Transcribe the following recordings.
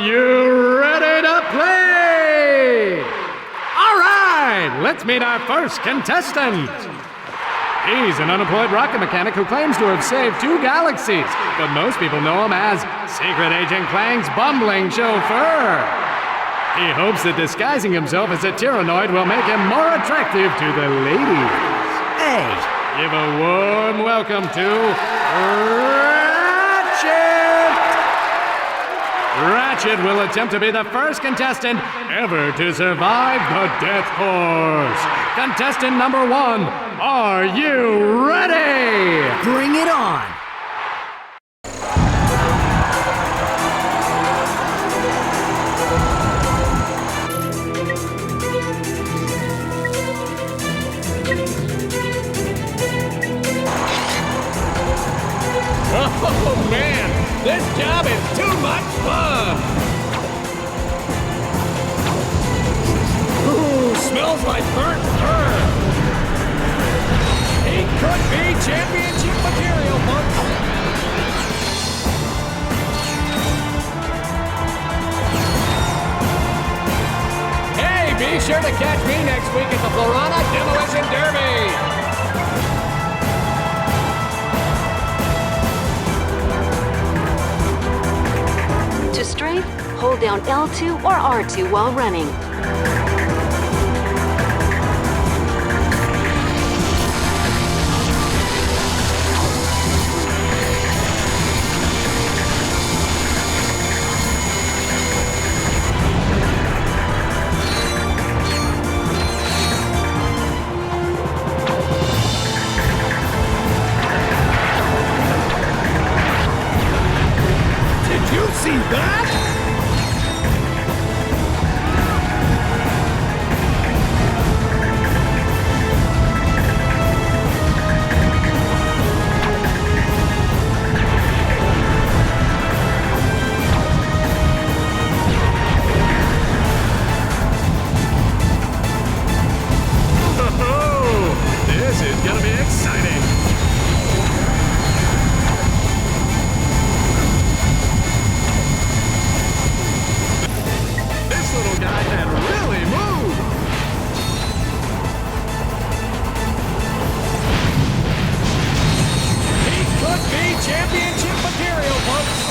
you ready to play? All right, let's meet our first contestant. He's an unemployed rocket mechanic who claims to have saved 2 galaxies, but most people know him as Secret Agent Clank's bumbling chauffeur. He hopes that disguising himself as a tyrannoid will make him more attractive to the ladies. Hey, give a warm welcome to Ratchet! Ratchet will attempt to be the first contestant ever to survive the death course. Contestant number 1, are you ready? Bring it on! Oh man, this job is too much fun! Ooh, smells like burnt fur! He could be championship material, folks! Hey, be sure to catch me next week at the Florana Demolition Derby! To strafe, hold down L2 or R2 while running. Did you see that? This is gonna be exciting. This little guy can really move. He could be championship material, folks.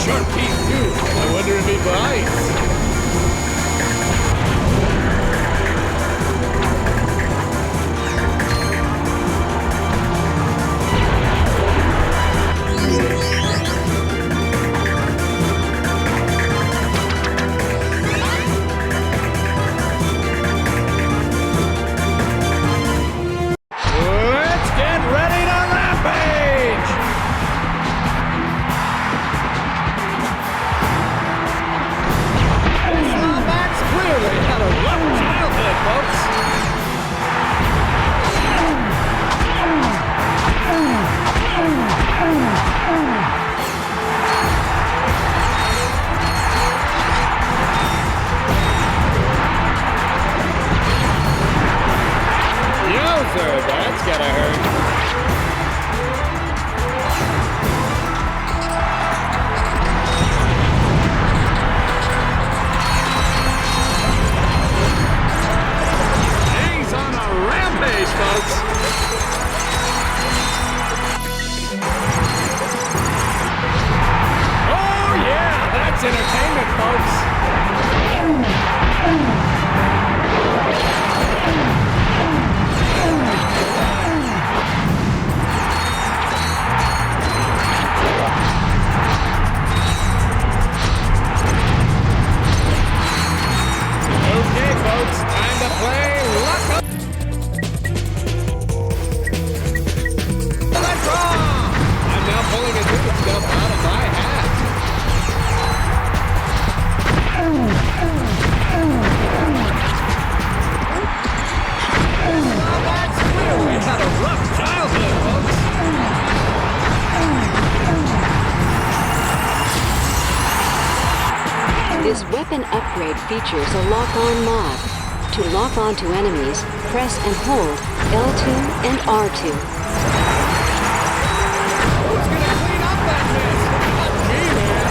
Sharp teeth, too. I wonder if he bites. Let's get ready to rampage! Clearly had a rough childhood, folks. Yowzer, that's gotta hurt. Folks. Oh yeah, that's entertainment, folks. upgrade features a lock-on mod. To lock on to enemies, press and hold L2 and R2. Who's gonna clean up that mess? Not me, man.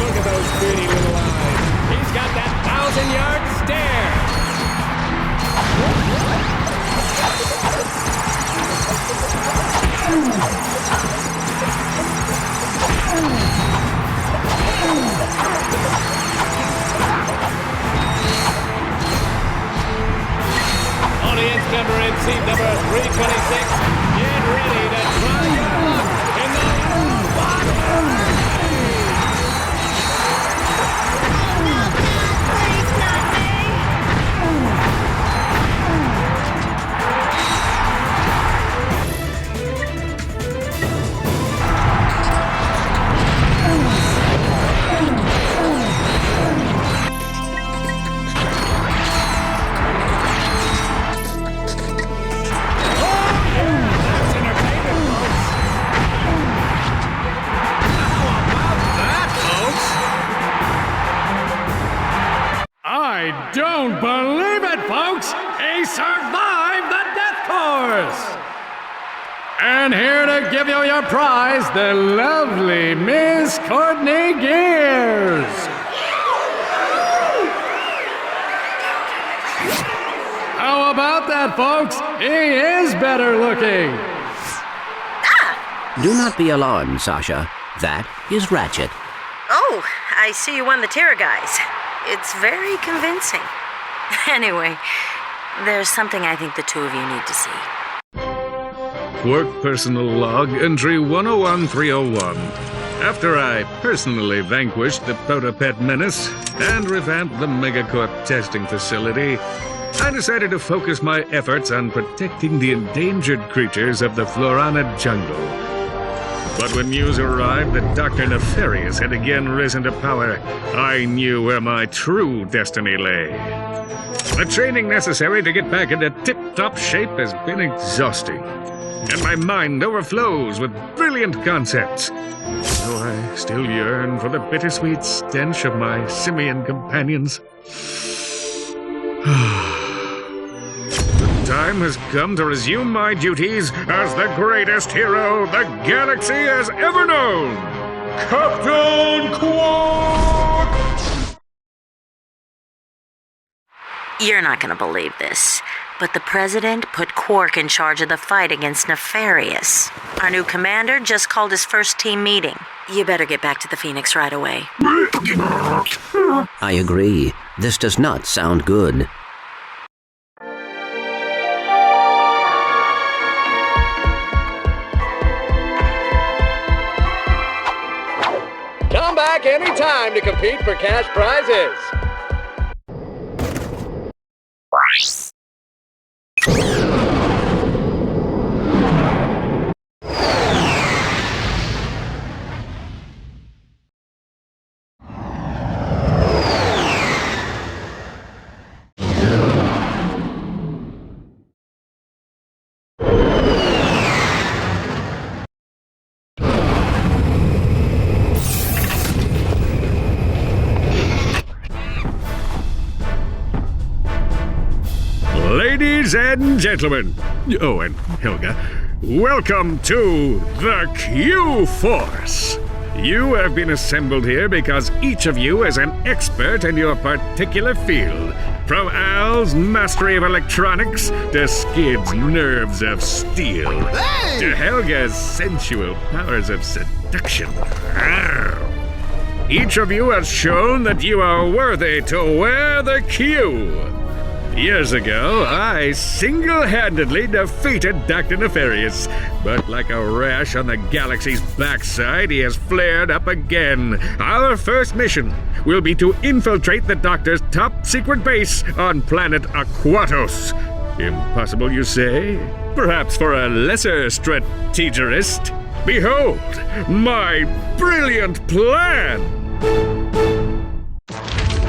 Look at those pretty little eyes. He's got that 1,000-yard stare. Audience member in seat number 326, get ready to try your luck in the robot I don't believe it, folks! He survived the death course! And here to give you your prize, the lovely Miss Courtney Gears! How about that, folks? He is better looking! Do not be alarmed, Sasha. That is Ratchet. Oh, I see you won the Terror Guys. It's very convincing. Anyway, there's something I think the two of you need to see. Work personal log entry 101301. After I personally vanquished the Protopet menace and revamped the Megacorp testing facility, I decided to focus my efforts on protecting the endangered creatures of the Florana jungle. But when news arrived that Dr. Nefarious had again risen to power, I knew where my true destiny lay. The training necessary to get back into tip-top shape has been exhausting, and my mind overflows with brilliant concepts. Though I still yearn for the bittersweet stench of my simian companions. The time has come to resume my duties as the greatest hero the galaxy has ever known, Captain Quark! You're not gonna believe this, but the President put Quark in charge of the fight against Nefarious. Our new commander just called his first team meeting. You better get back to the Phoenix right away. I agree. This does not sound good. Come back anytime to compete for cash prizes. Ladies and gentlemen, oh, and Helga, welcome to the Q-Force. You have been assembled here because each of you is an expert in your particular field. From Al's mastery of electronics to Skid's nerves of steel, to Helga's sensual powers of seduction. Each of you has shown that you are worthy to wear the Q. Years ago, I single-handedly defeated Dr. Nefarious, but like a rash on the galaxy's backside, he has flared up again. Our first mission will be to infiltrate the Doctor's top-secret base on planet Aquatos. Impossible, you say? Perhaps for a lesser strategist. Behold, my brilliant plan!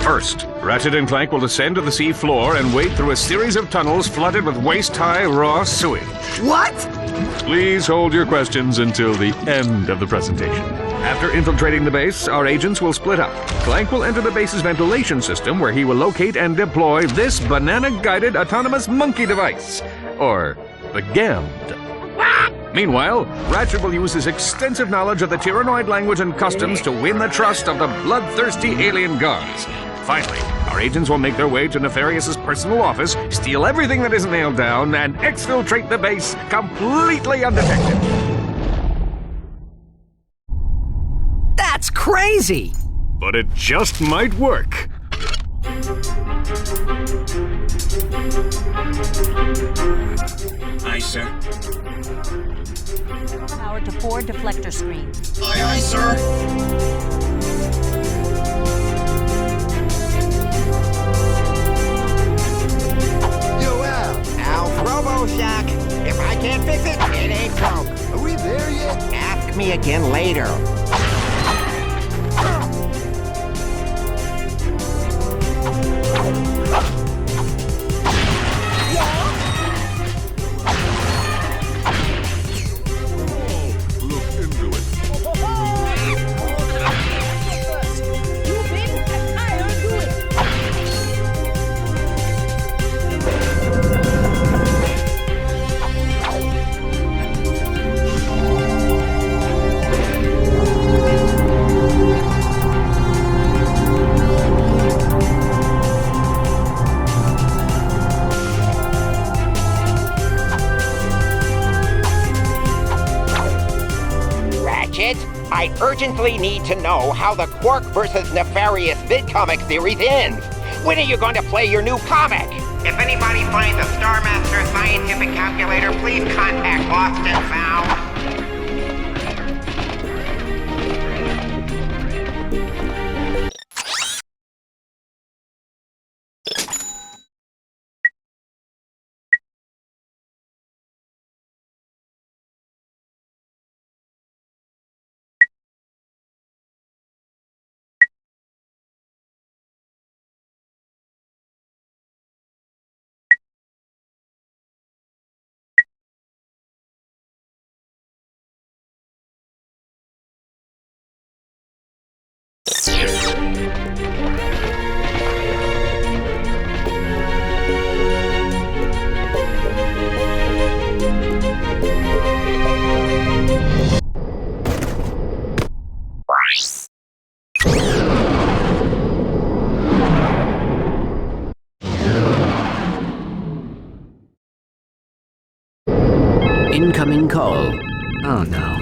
First, Ratchet and Clank will descend to the sea floor and wade through a series of tunnels flooded with waist-high raw sewage. What? Please hold your questions until the end of the presentation. After infiltrating the base, our agents will split up. Clank will enter the base's ventilation system, where he will locate and deploy this banana-guided autonomous monkey device. Or the GAMD. Meanwhile, Ratchet will use his extensive knowledge of the Tyrannoid language and customs to win the trust of the bloodthirsty alien guards. Finally, our agents will make their way to Nefarious's personal office, steal everything that isn't nailed down, and exfiltrate the base completely undetected. That's crazy! But it just might work. Aye, sir. Power to forward deflector screen. Aye, aye, sir. RoboShock. If I can't fix it, it ain't broke. Are we there yet? Ask me again later. Look into it. I urgently need to know how the Quark versus Nefarious VidComic series ends. When are you going to play your new comic? If anybody finds a Star Master scientific calculator, please contact Lost and Found. Incoming call. Oh no.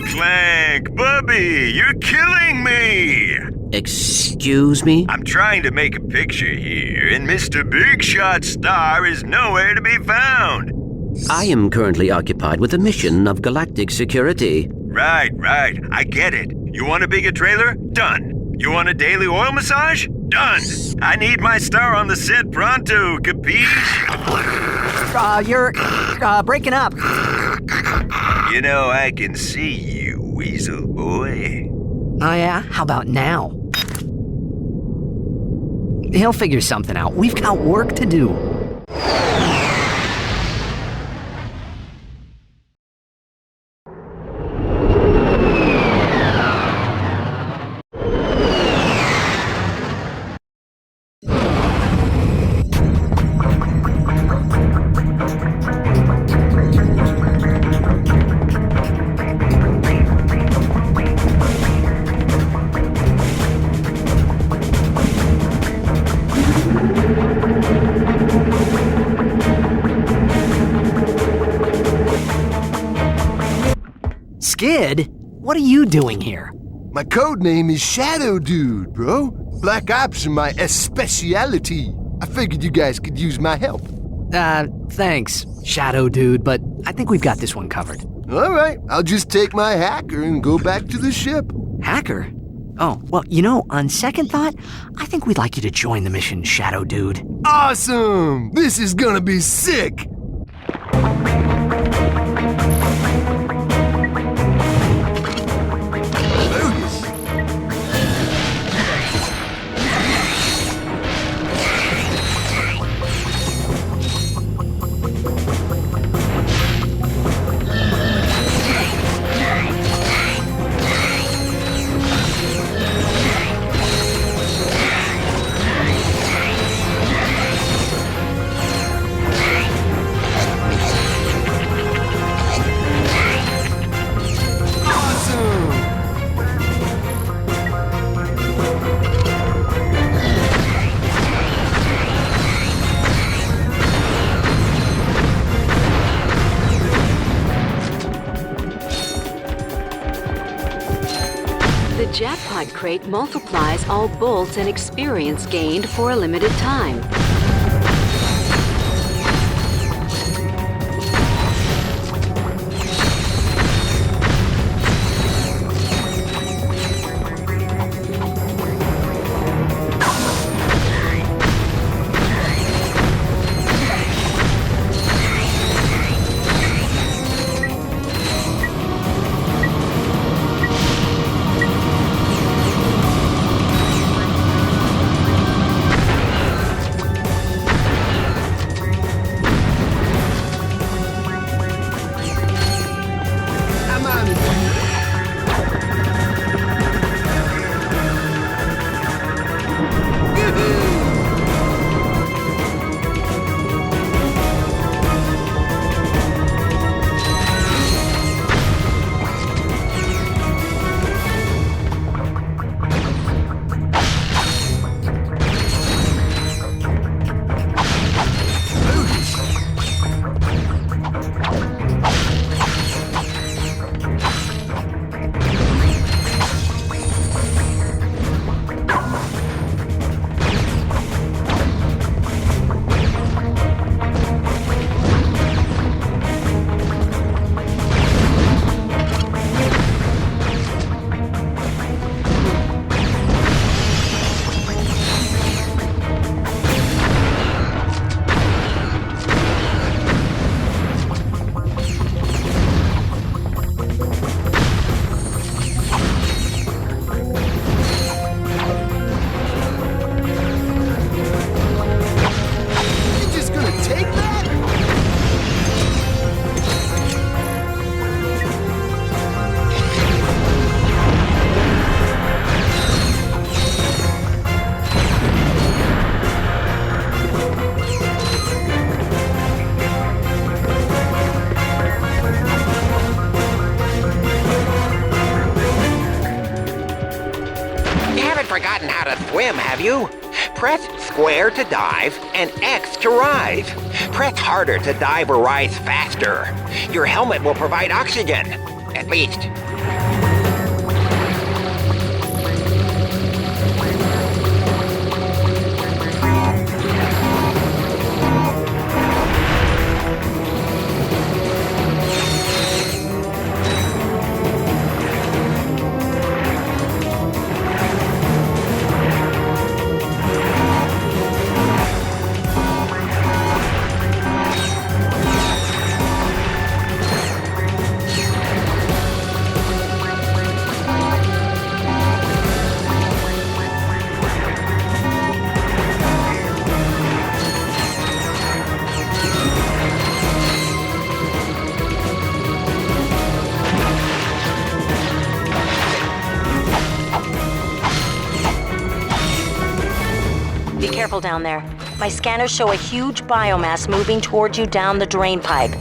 Clank, Bubby, you're killing me! Excuse me? I'm trying to make a picture here, and Mr. Big Shot Star is nowhere to be found. I am currently occupied with a mission of galactic security. Right, I get it. You want a bigger trailer? Done. You want a daily oil massage? Done. I need my star on the set pronto, capiche? You're breaking up. You know, I can see you, weasel boy. Oh yeah? How about now? He'll figure something out. We've got work to do. Skid? What are you doing here? My code name is Shadow Dude, bro. Black Ops are my speciality. I figured you guys could use my help. Thanks, Shadow Dude, but I think we've got this one covered. All right, I'll just take my hacker and go back to the ship. Hacker? Oh, well, you know, on second thought, I think we'd like you to join the mission, Shadow Dude. Awesome! This is gonna be sick! mod crate multiplies all bolts and experience gained for a limited time. Forgotten how to swim, have you? Press square to dive and X to rise. Press harder to dive or rise faster. Your helmet will provide oxygen. At least. Be careful down there. My scanners show a huge biomass moving towards you down the drain pipe.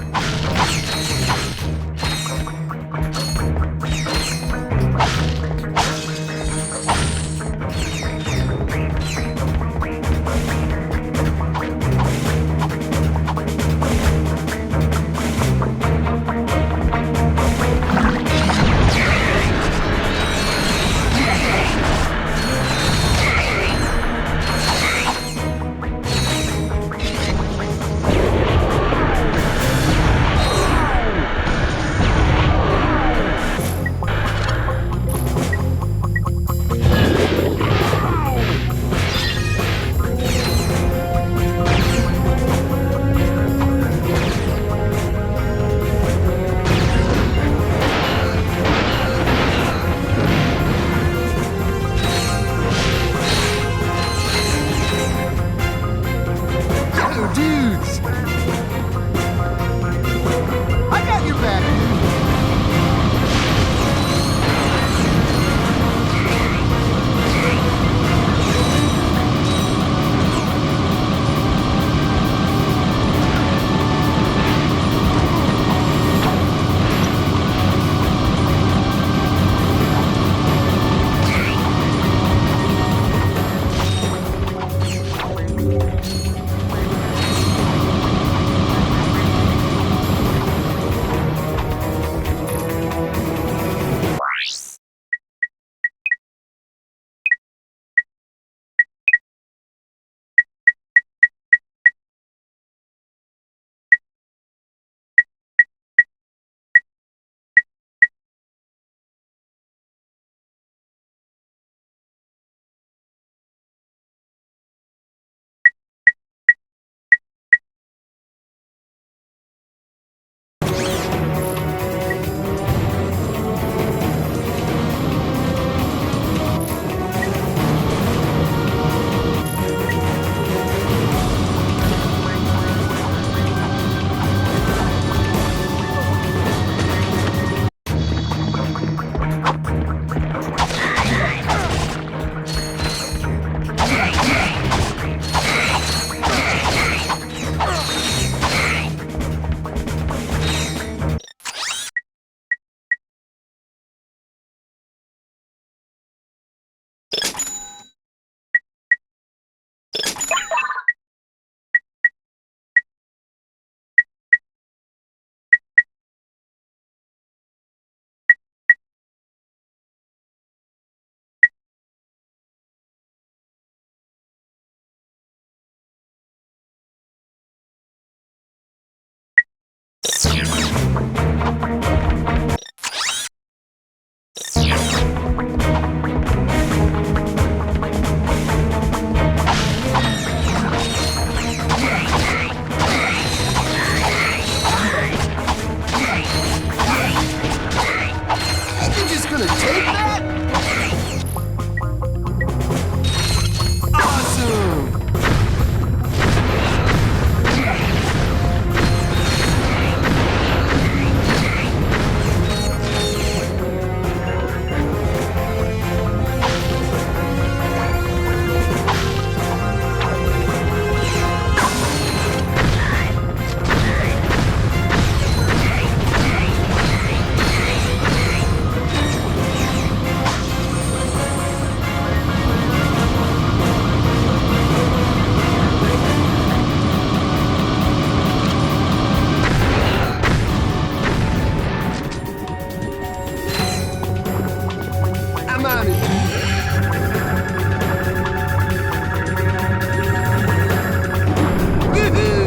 You're just gonna take that? Awesome! I'm on it. Woohoo!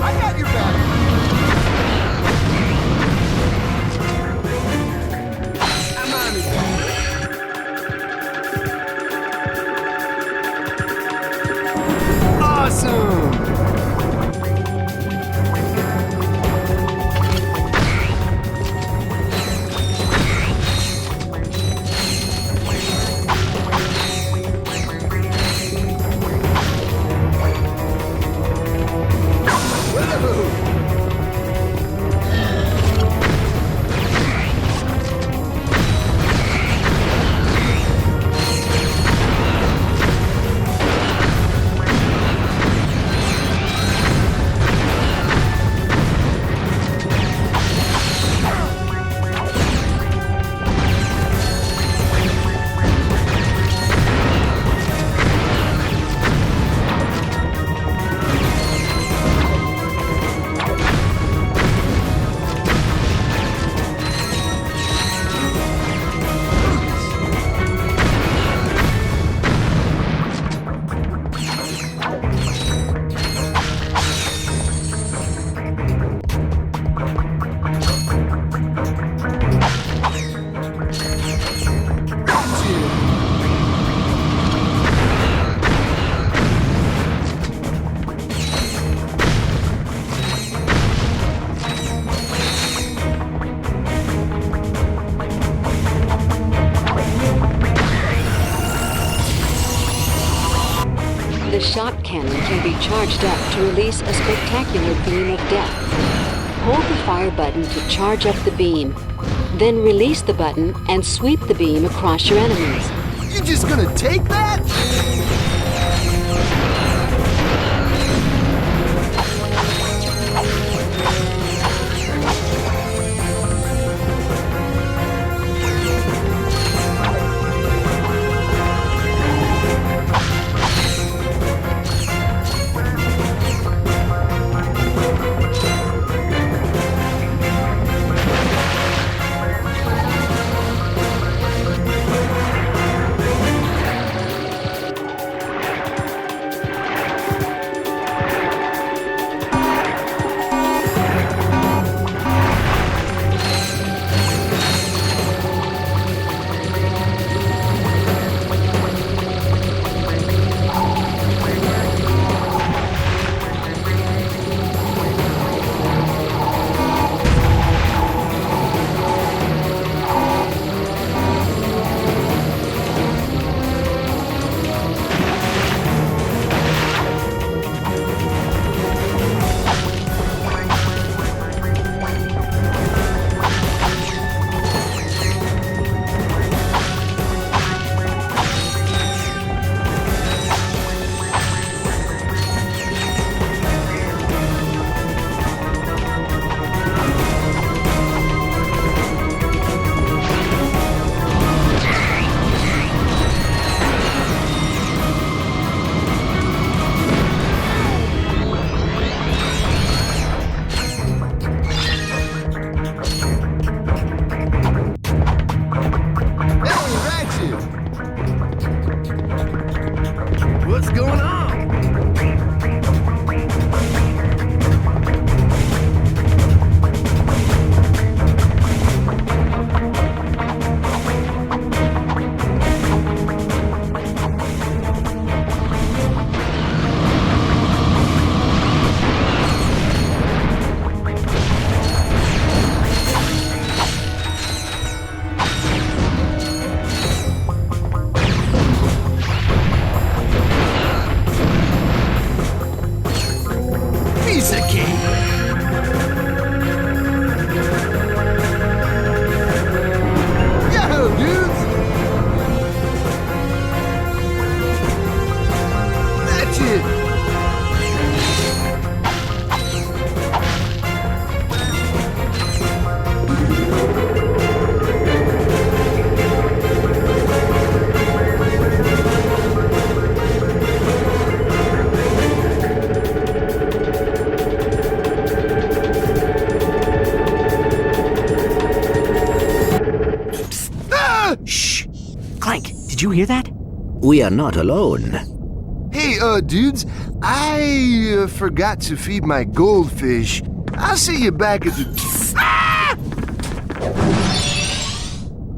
I got your back. I'm on it. Awesome! The shot cannon can be charged up to release a spectacular beam of death. Hold the fire button to charge up the beam. Then release the button and sweep the beam across your enemies. You just gonna take that? What's going on? Piece of cake. Yo, dudes! That's it! Shh! Clank, did you hear that? We are not alone. Hey, dudes, I forgot to feed my goldfish. I'll see you back at the... Ah!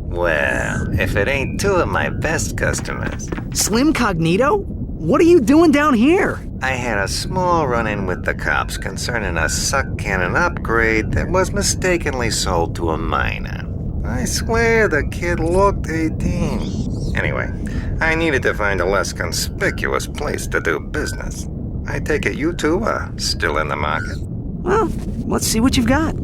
Well, if it ain't two of my best customers. Slim Cognito? What are you doing down here? I had a small run-in with the cops concerning a suck cannon upgrade that was mistakenly sold to a minor. I swear the kid looked 18. Anyway, I needed to find a less conspicuous place to do business. I take it you two are still in the market? Well, let's see what you've got.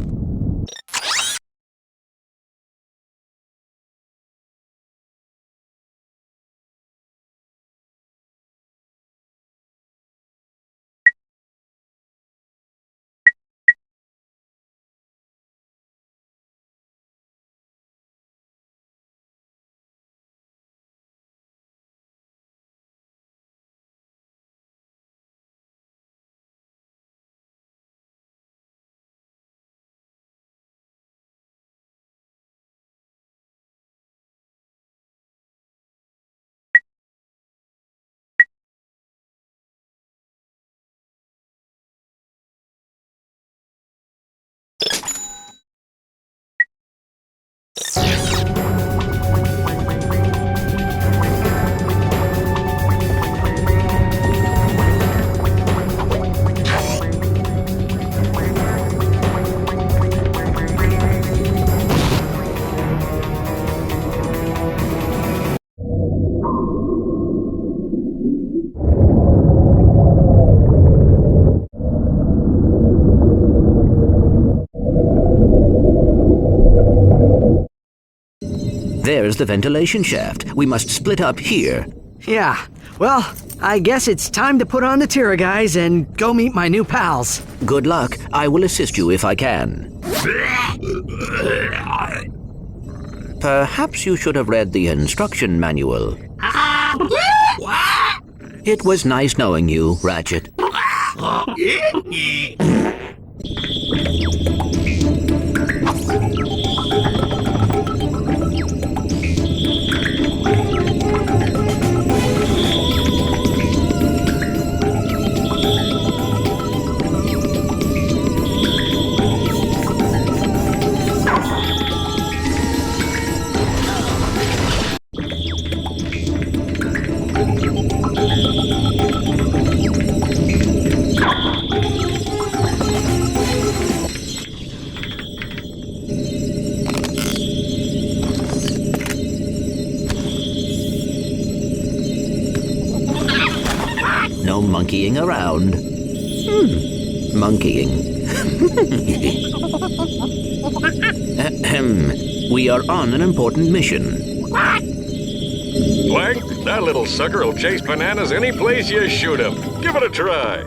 There's the ventilation shaft. We must split up here. Yeah, well, I guess it's time to put on the Tira guys and go meet my new pals. Good luck. I will assist you if I can. Perhaps you should have read the instruction manual. It was nice knowing you, Ratchet. No monkeying around. Monkeying. We are on an important mission. Clank, that little sucker will chase bananas any place you shoot him. Give it a try.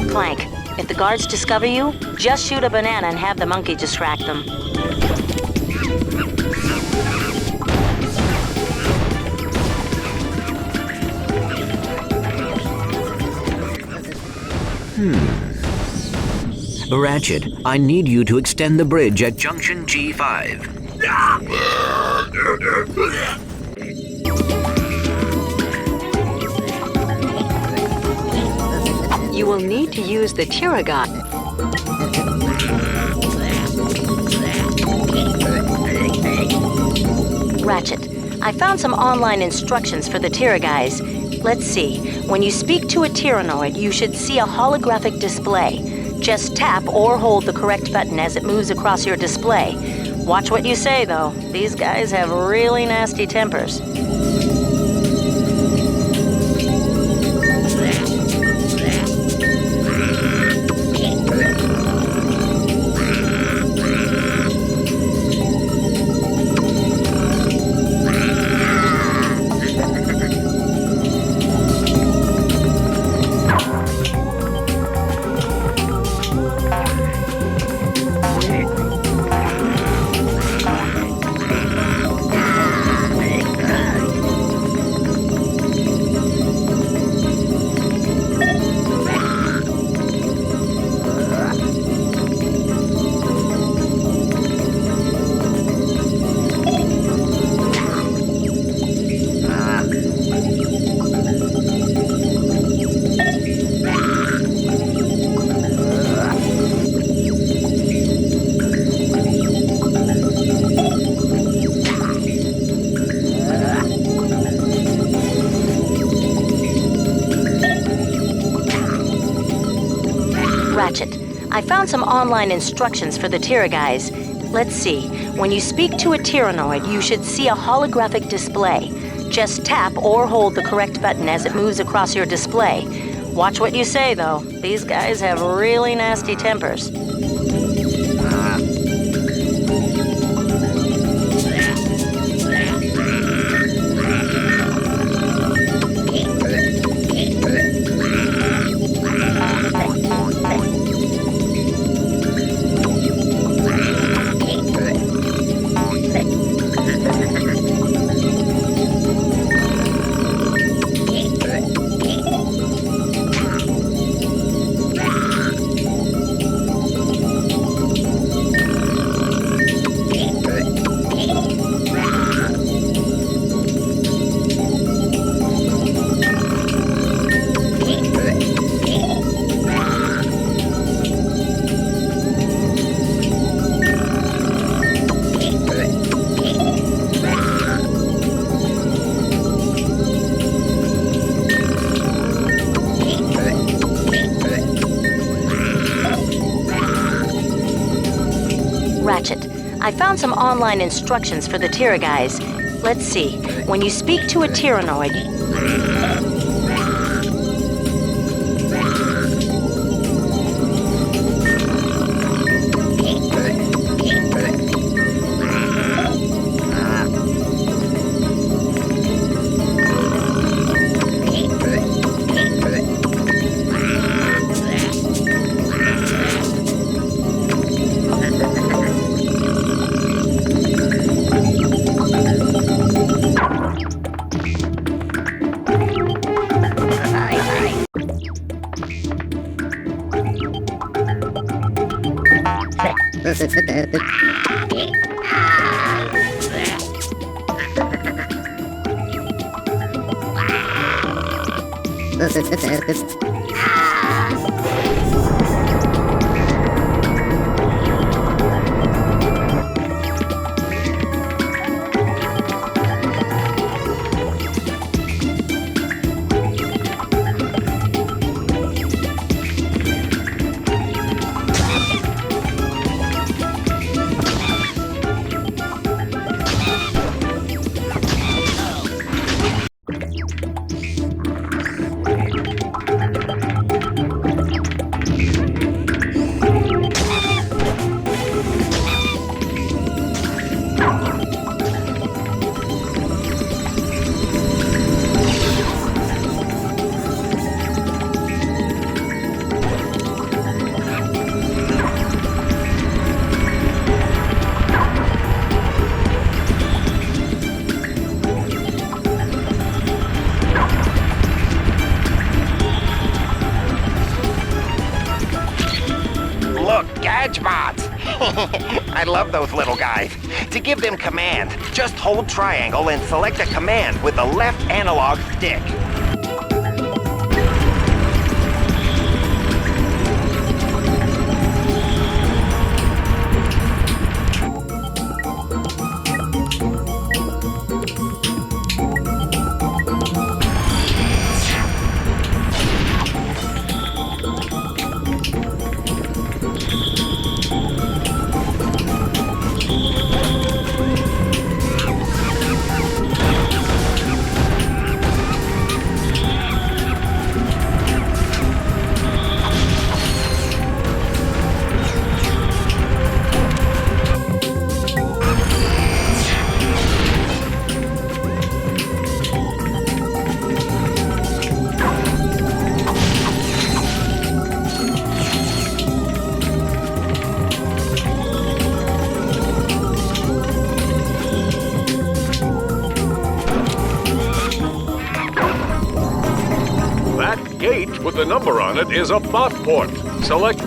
Clank, if the guards discover you, just shoot a banana and have the monkey distract them. Ratchet, I need you to extend the bridge at junction G5. You will need to use the Tira guide. Ratchet, I found some online instructions for the Tira guys. Let's see. When you speak to a Tyrannoid, you should see a holographic display. Just tap or hold the correct button as it moves across your display. Watch what you say, though. These guys have really nasty tempers. Ratchet, I found some online instructions for the Tira guys. Let's see. When you speak to a Tyrannoid, you should see a holographic display. Just tap or hold the correct button as it moves across your display. Watch what you say, though. These guys have really nasty tempers. I found some online instructions for the Tira guys. Let's see. When you speak to a Tyrannoid... I love those little guys. To give them command, just hold triangle and select a command with the left analog stick. Gate with the number on it is a bot port. Select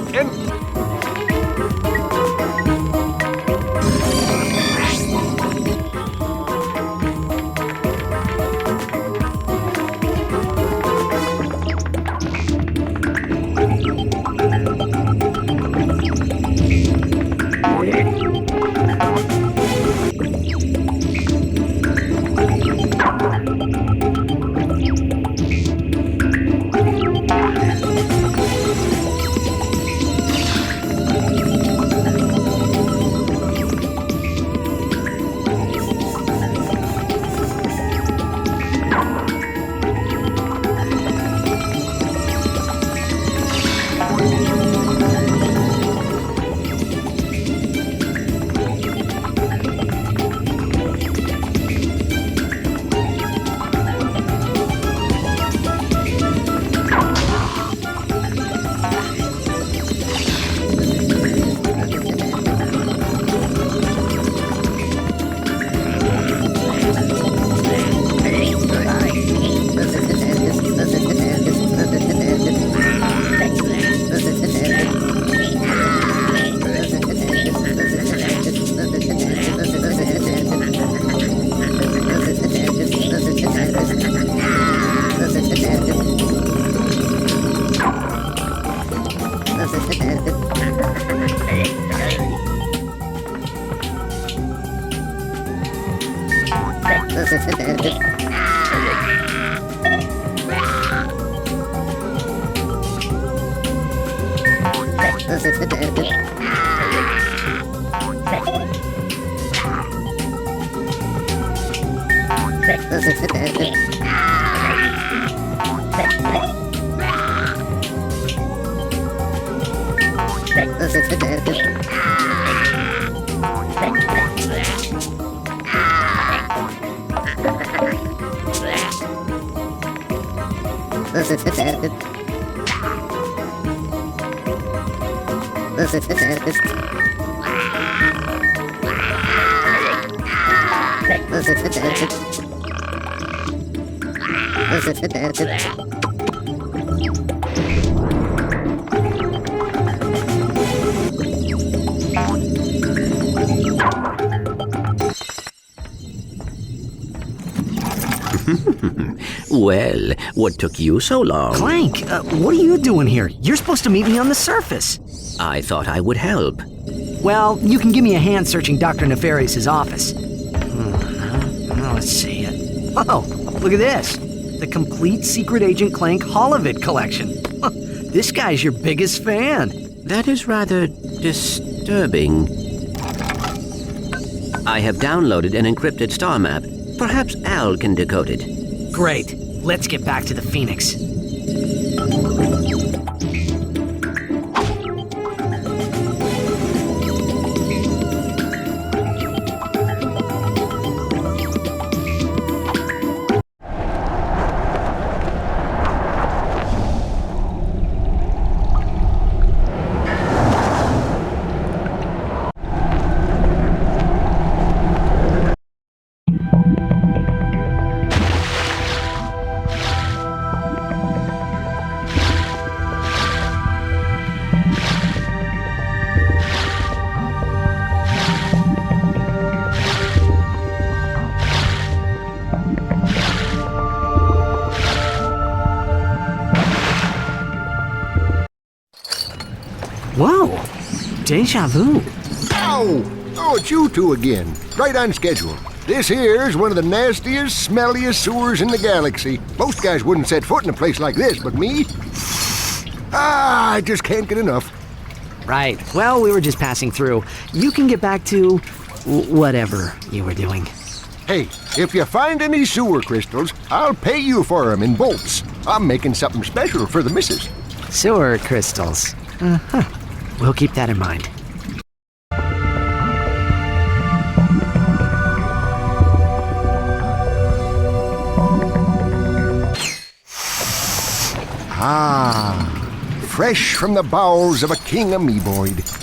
Well, what took you so long? Clank, what are you doing here? You're supposed to meet me on the surface. I thought I would help. Well, you can give me a hand searching Dr. Nefarious's office. Let's see. Oh, look at this. The complete Secret Agent Clank Holovit collection. This guy's your biggest fan. That is rather disturbing. I have downloaded an encrypted star map. Perhaps Al can decode it. Great. Let's get back to the Phoenix. Whoa! Deja vu. Ow! Oh, it's you two again. Right on schedule. This here's one of the nastiest, smelliest sewers in the galaxy. Most guys wouldn't set foot in a place like this, but me? I just can't get enough. Right. Well, we were just passing through. You can get back to whatever you were doing. Hey, if you find any sewer crystals, I'll pay you for them in bolts. I'm making something special for the missus. Sewer crystals. Uh-huh. We'll keep that in mind. Ah, fresh from the bowels of a king amoeboid.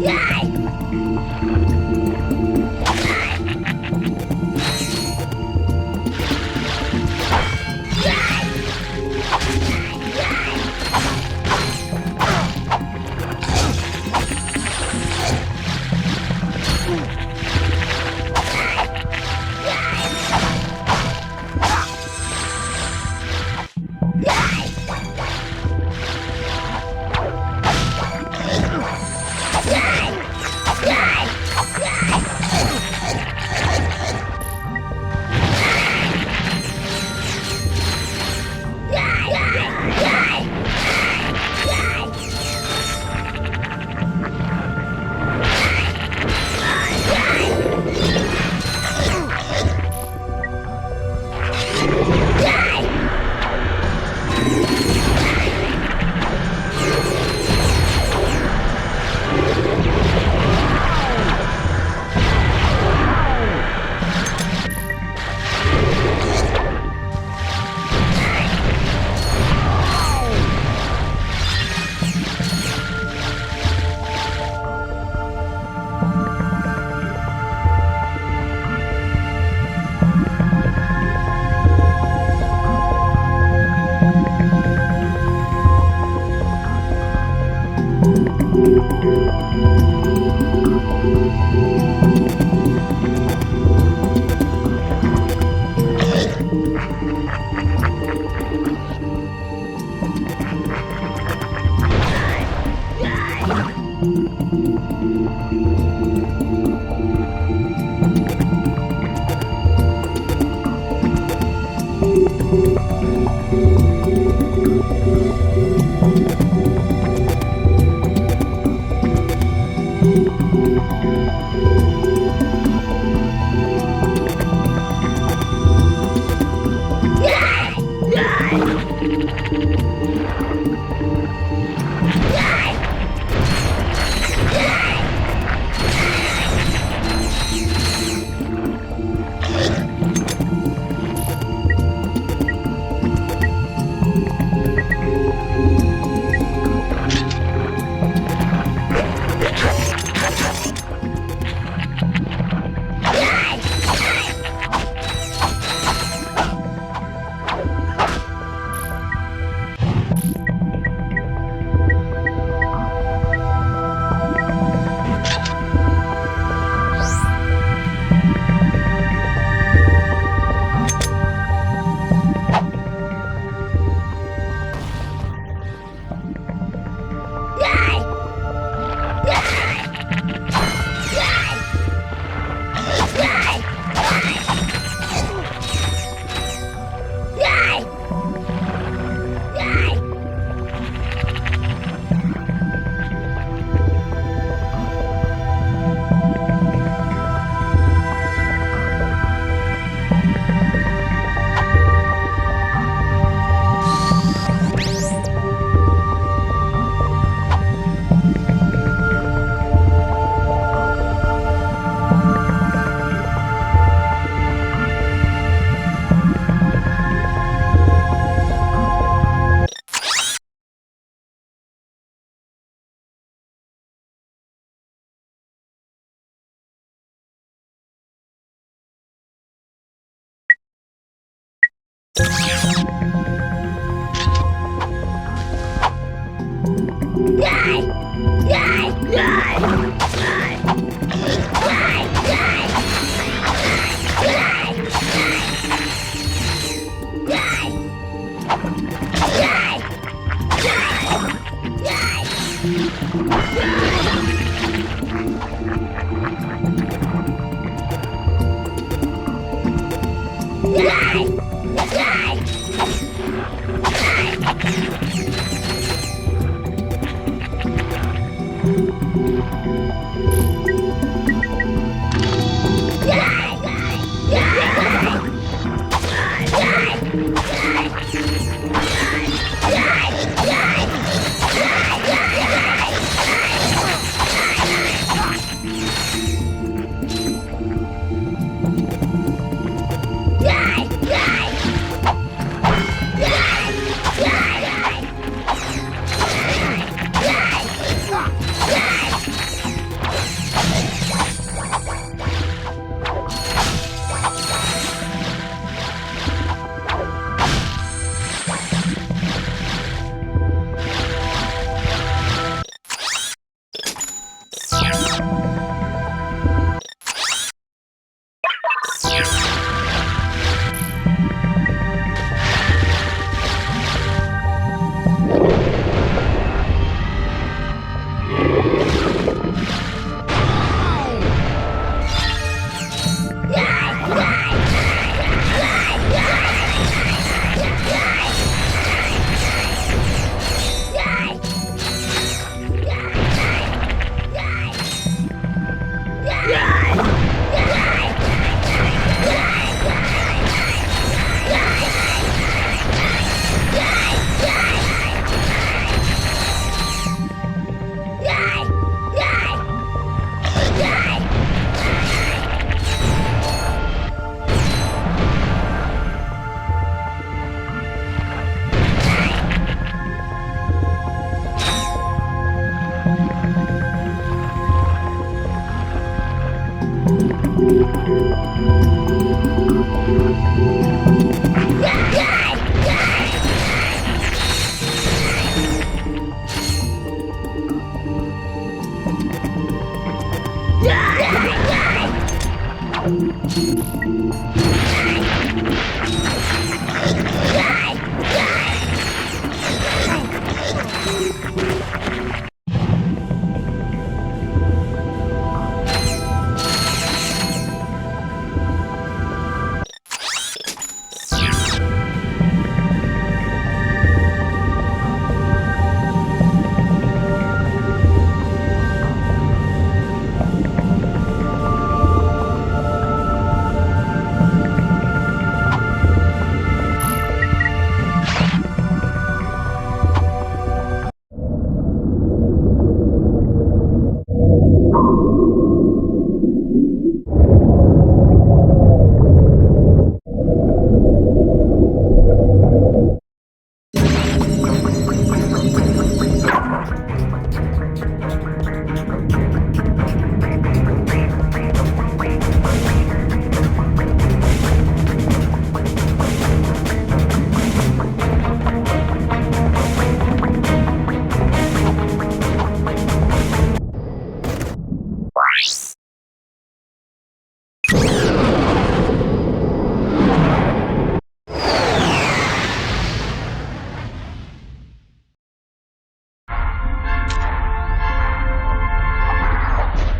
Yeah!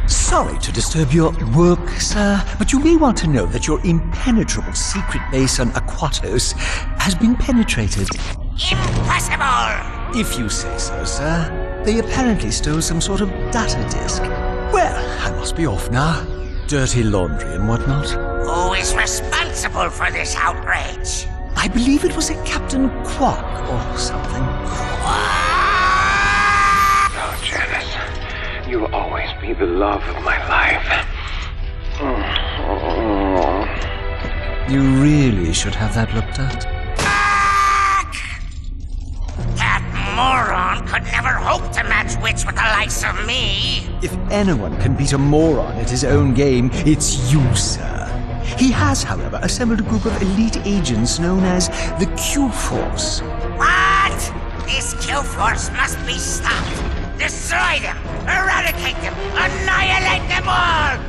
Sorry to disturb your work, sir, but you may want to know that your impenetrable secret base on Aquatos has been penetrated. Impossible! If you say so, sir. They apparently stole some sort of data disk. Well, I must be off now. Dirty laundry and whatnot. Who is responsible for this outrage? I believe it was a Captain Quark or something. Oh, Janice, you'll always be the love of my life. You really should have that looked at. That moron could never hope to match wits with the likes of me. If anyone can beat a moron at his own game, it's you, sir. He has, however, assembled a group of elite agents known as the Q-Force. What? This Q-Force must be stopped. Destroy them! Eradicate them! Annihilate them all!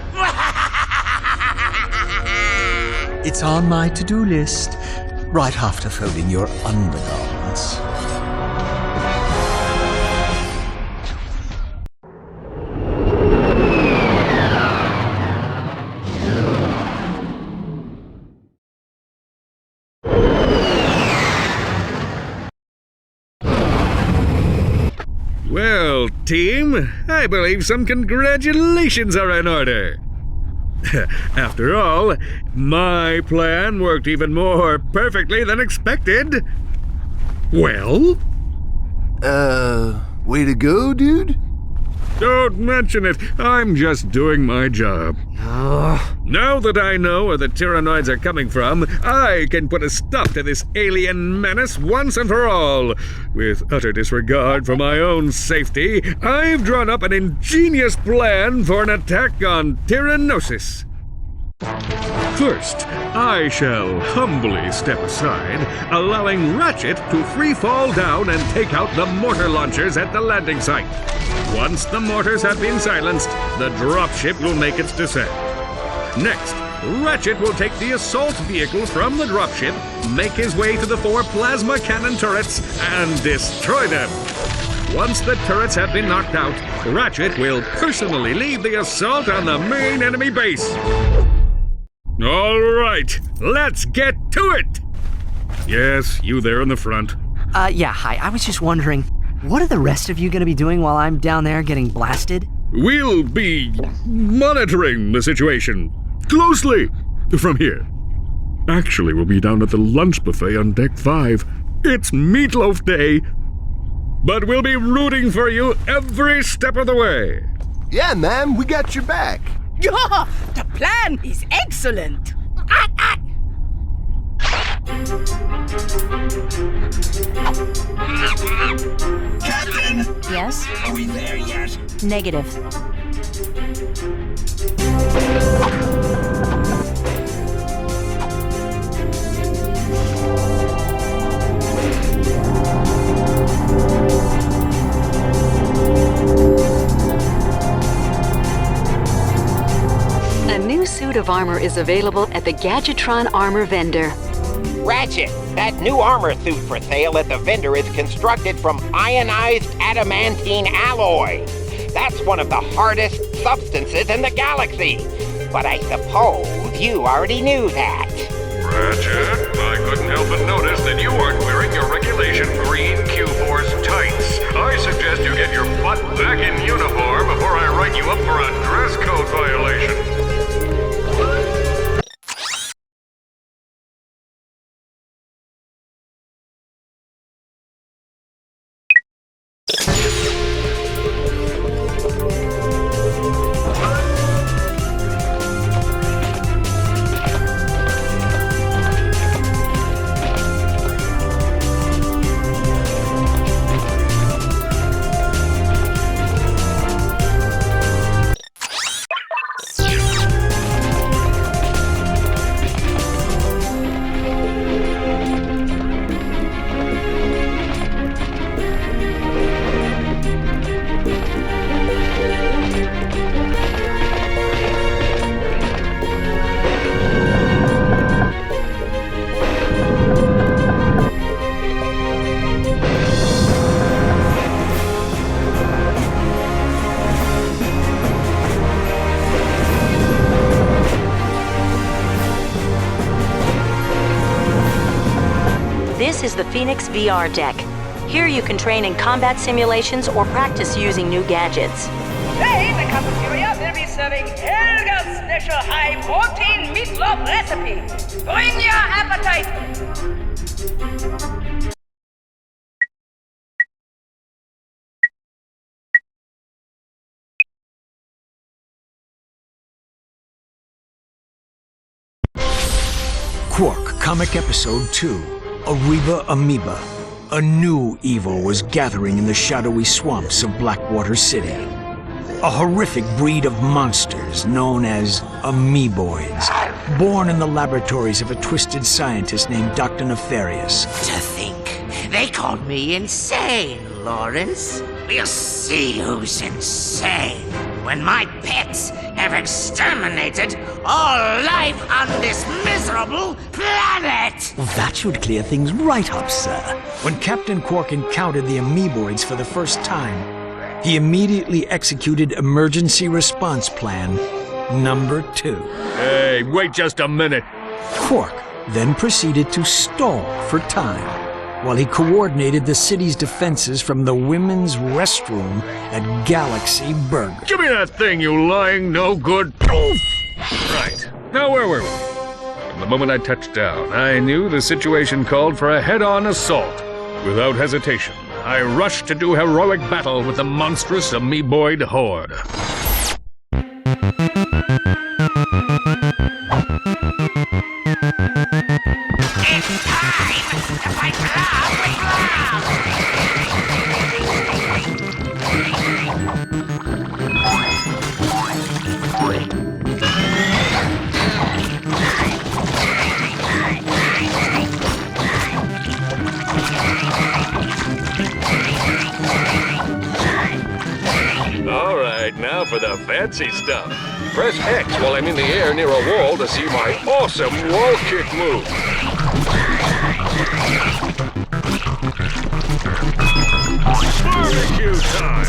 It's on my to-do list, right after folding your undergarments. Well, team, I believe some congratulations are in order. After all, my plan worked even more perfectly than expected. Well? Way to go, dude? Don't mention it. I'm just doing my job. Now that I know where the Tyrannoids are coming from, I can put a stop to this alien menace once and for all. With utter disregard for my own safety, I've drawn up an ingenious plan for an attack on Tyrannosis. First, I shall humbly step aside, allowing Ratchet to free fall down and take out the mortar launchers at the landing site. Once the mortars have been silenced, the dropship will make its descent. Next, Ratchet will take the assault vehicle from the dropship, make his way to the 4 plasma cannon turrets, and destroy them. Once the turrets have been knocked out, Ratchet will personally lead the assault on the main enemy base. All right, let's get to it! Yes, you there in the front. Yeah, hi. I was just wondering, what are the rest of you gonna be doing while I'm down there getting blasted? We'll be monitoring the situation closely from here. Actually, we'll be down at the lunch buffet on Deck 5. It's Meatloaf Day. But we'll be rooting for you every step of the way. Yeah, man, we got your back. Yeah, the plan is excellent. Captain! Yes? Are we there yet? Negative. A new suit of armor is available at the Gadgetron Armor Vendor. Ratchet, that new armor suit for sale at the vendor is constructed from ionized adamantine alloy. That's one of the hardest substances in the galaxy. But I suppose you already knew that. Ratchet, I couldn't help but notice that you aren't wearing your regulation green Q-Force tights. I suggest you get your butt back in uniform before I write you up for a dress code violation. This is the Phoenix VR deck. Here you can train in combat simulations or practice using new gadgets. Today, the cafeteria will be serving Helga's special high-protein meatloaf recipe. Bring your appetite! Quark, Comic Episode 2, Ariba Amoeba. A new evil was gathering in the shadowy swamps of Blackwater City. A horrific breed of monsters known as amoeboids, born in the laboratories of a twisted scientist named Dr. Nefarious. To think, they called me insane, Lawrence. We'll see who's insane when my pets have exterminated all life on this miserable planet! Well, that should clear things right up, sir. When Captain Quark encountered the amoeboids for the first time, he immediately executed Emergency Response Plan number 2. Hey, wait just a minute. Quark then proceeded to stall for time while he coordinated the city's defenses from the women's restroom at Galaxy Burger. Give me that thing, you lying no-good... Right. Now where were we? From the moment I touched down, I knew the situation called for a head-on assault. Without hesitation, I rushed to do heroic battle with the monstrous amoeboid horde. It's time to fight love with All right, now for the fancy stuff. Press X while I'm in the air near a wall to see my awesome wall kick move. Barbecue time!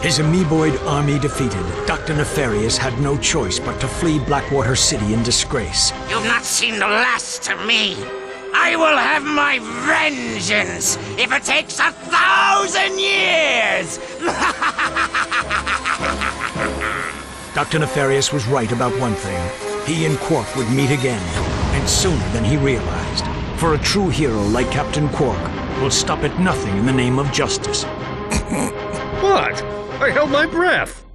His amoeboid army defeated, Dr. Nefarious had no choice but to flee Blackwater City in disgrace. You've not seen the last of me. I will have my vengeance if it takes 1,000 years! Dr. Nefarious was right about one thing. He and Quark would meet again, and sooner than he realized. For a true hero like Captain Quark will stop at nothing in the name of justice. What? I held my breath.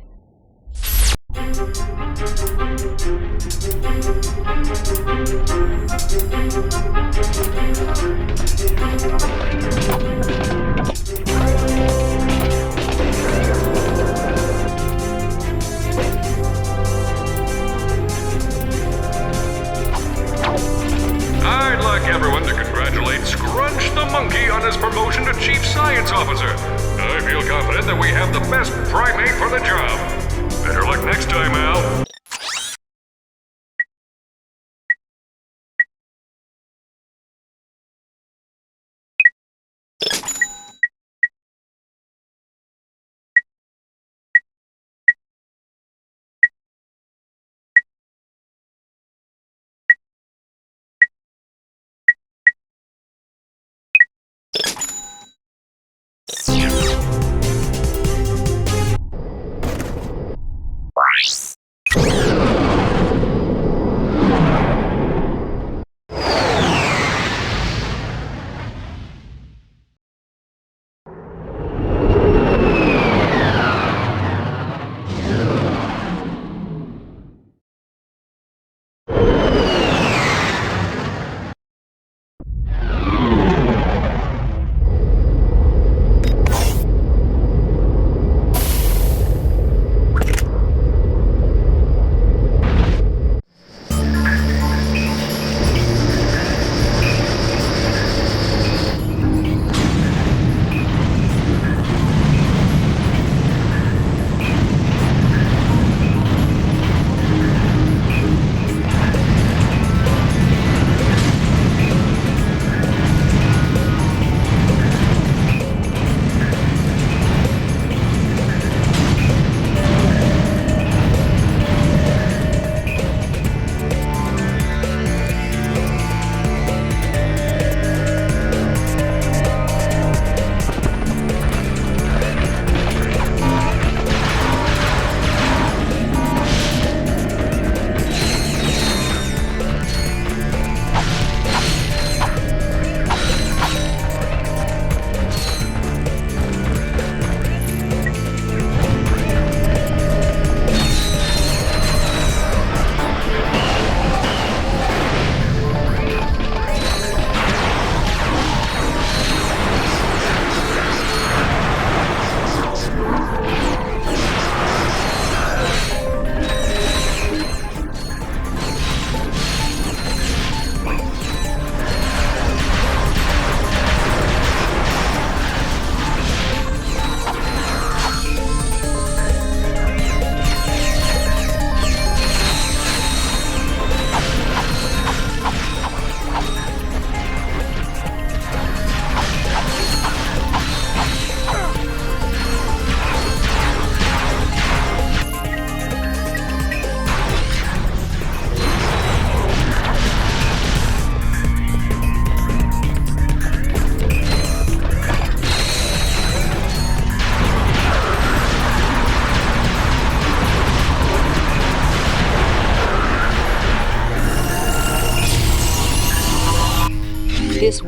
I'd like everyone to congratulate Scrunch the Monkey on his promotion to Chief Science Officer. I feel confident that we have the best primate for the job. Better luck next time, Al.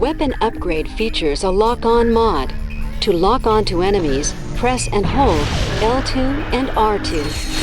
weapon upgrade features a lock-on mod. To lock on to enemies, press and hold L2 and R2.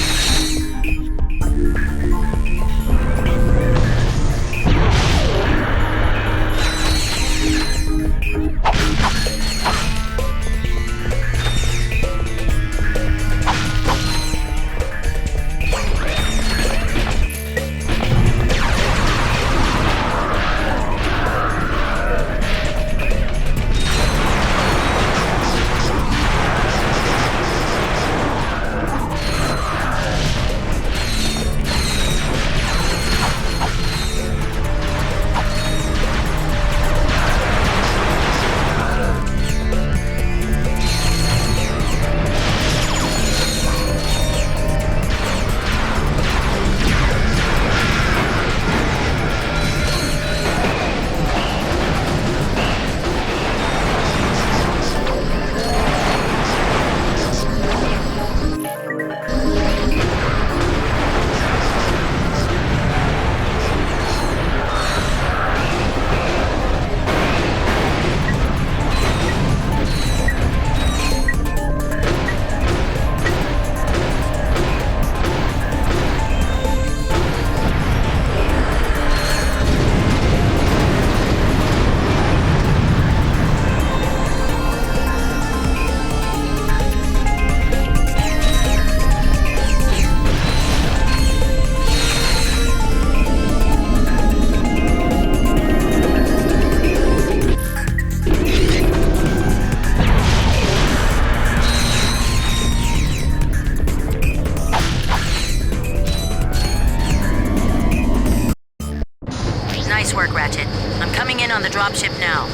Nice work, Ratchet. I'm coming in on the dropship now.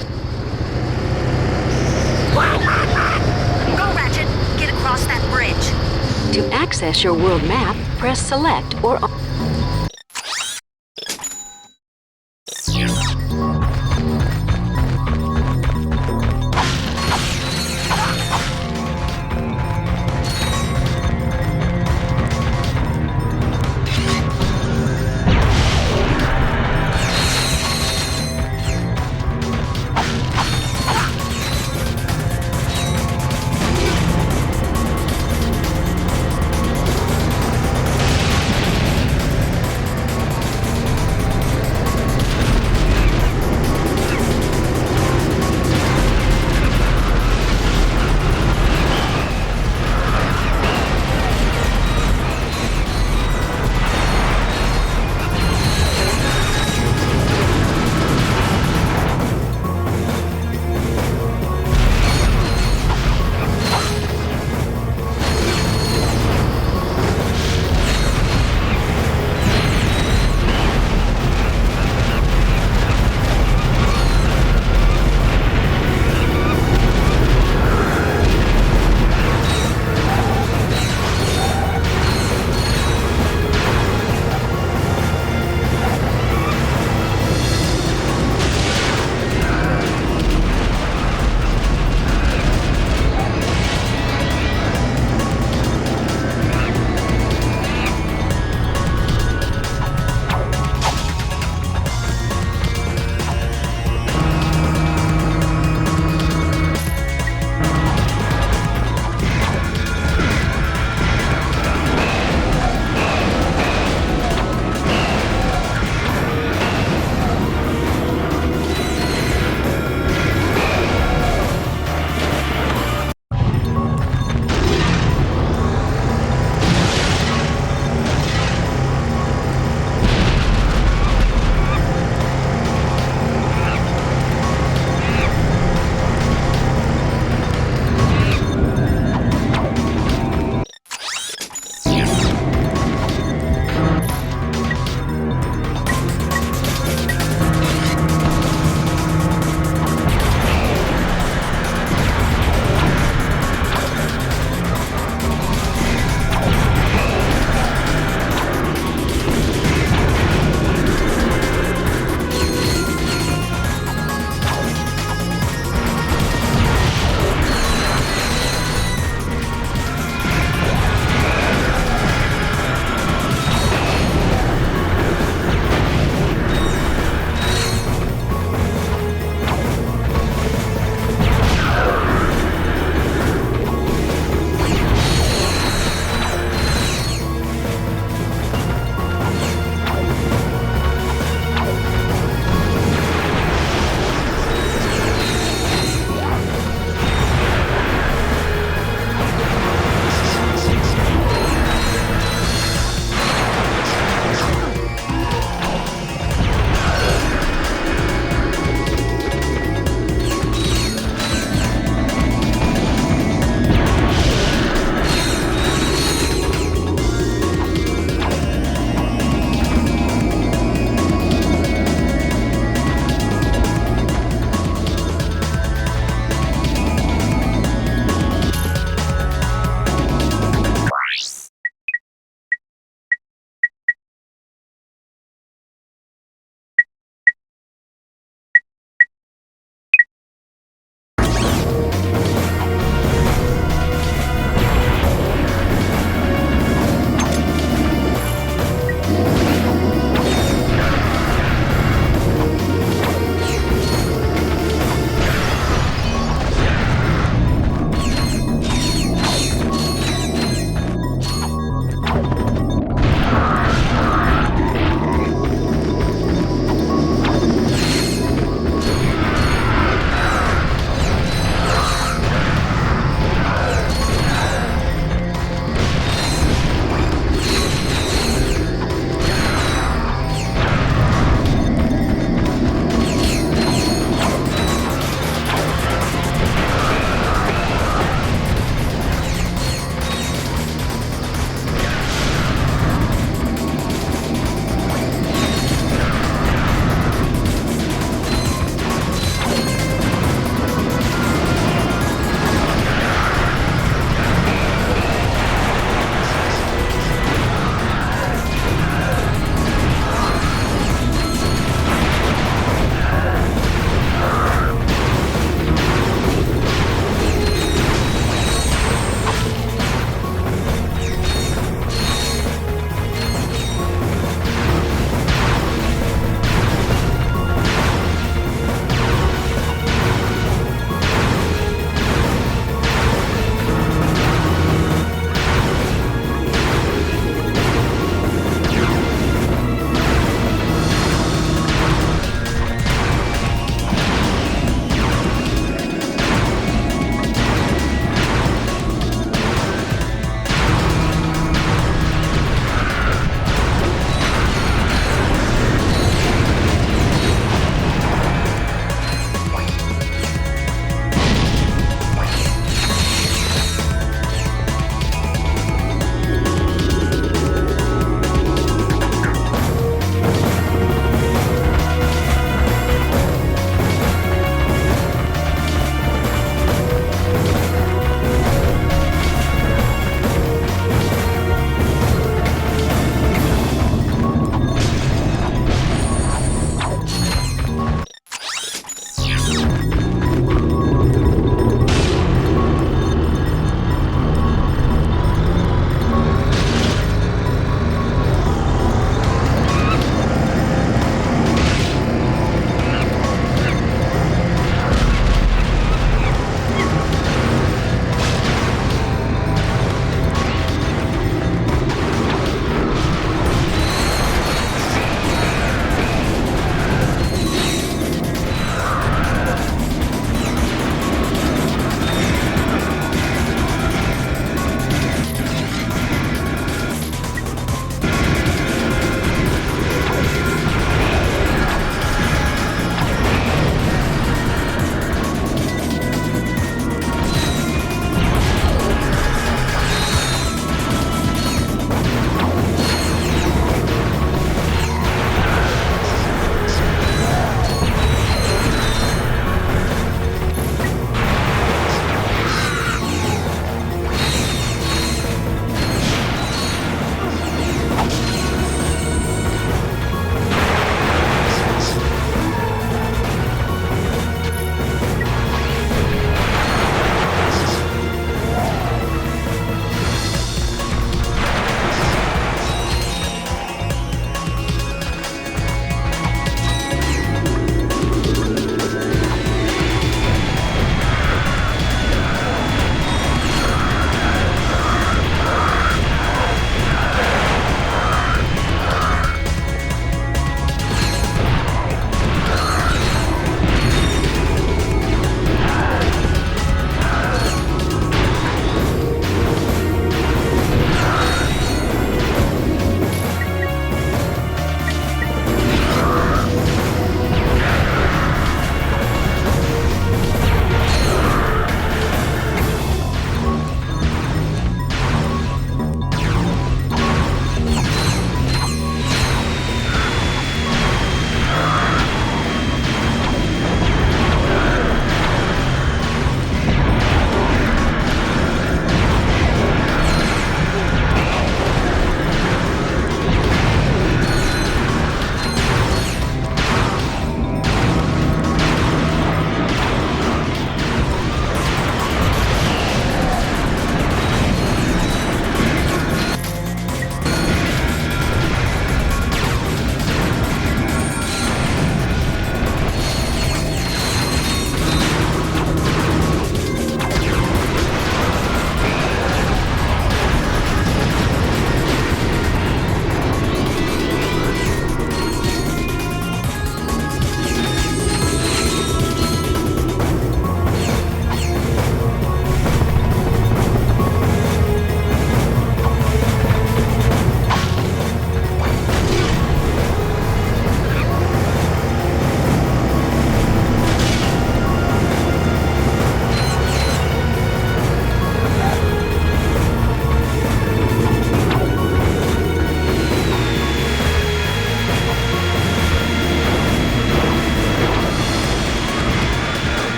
Go, Ratchet! Get across that bridge. To access your world map, press select or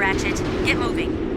Ratchet. Get moving.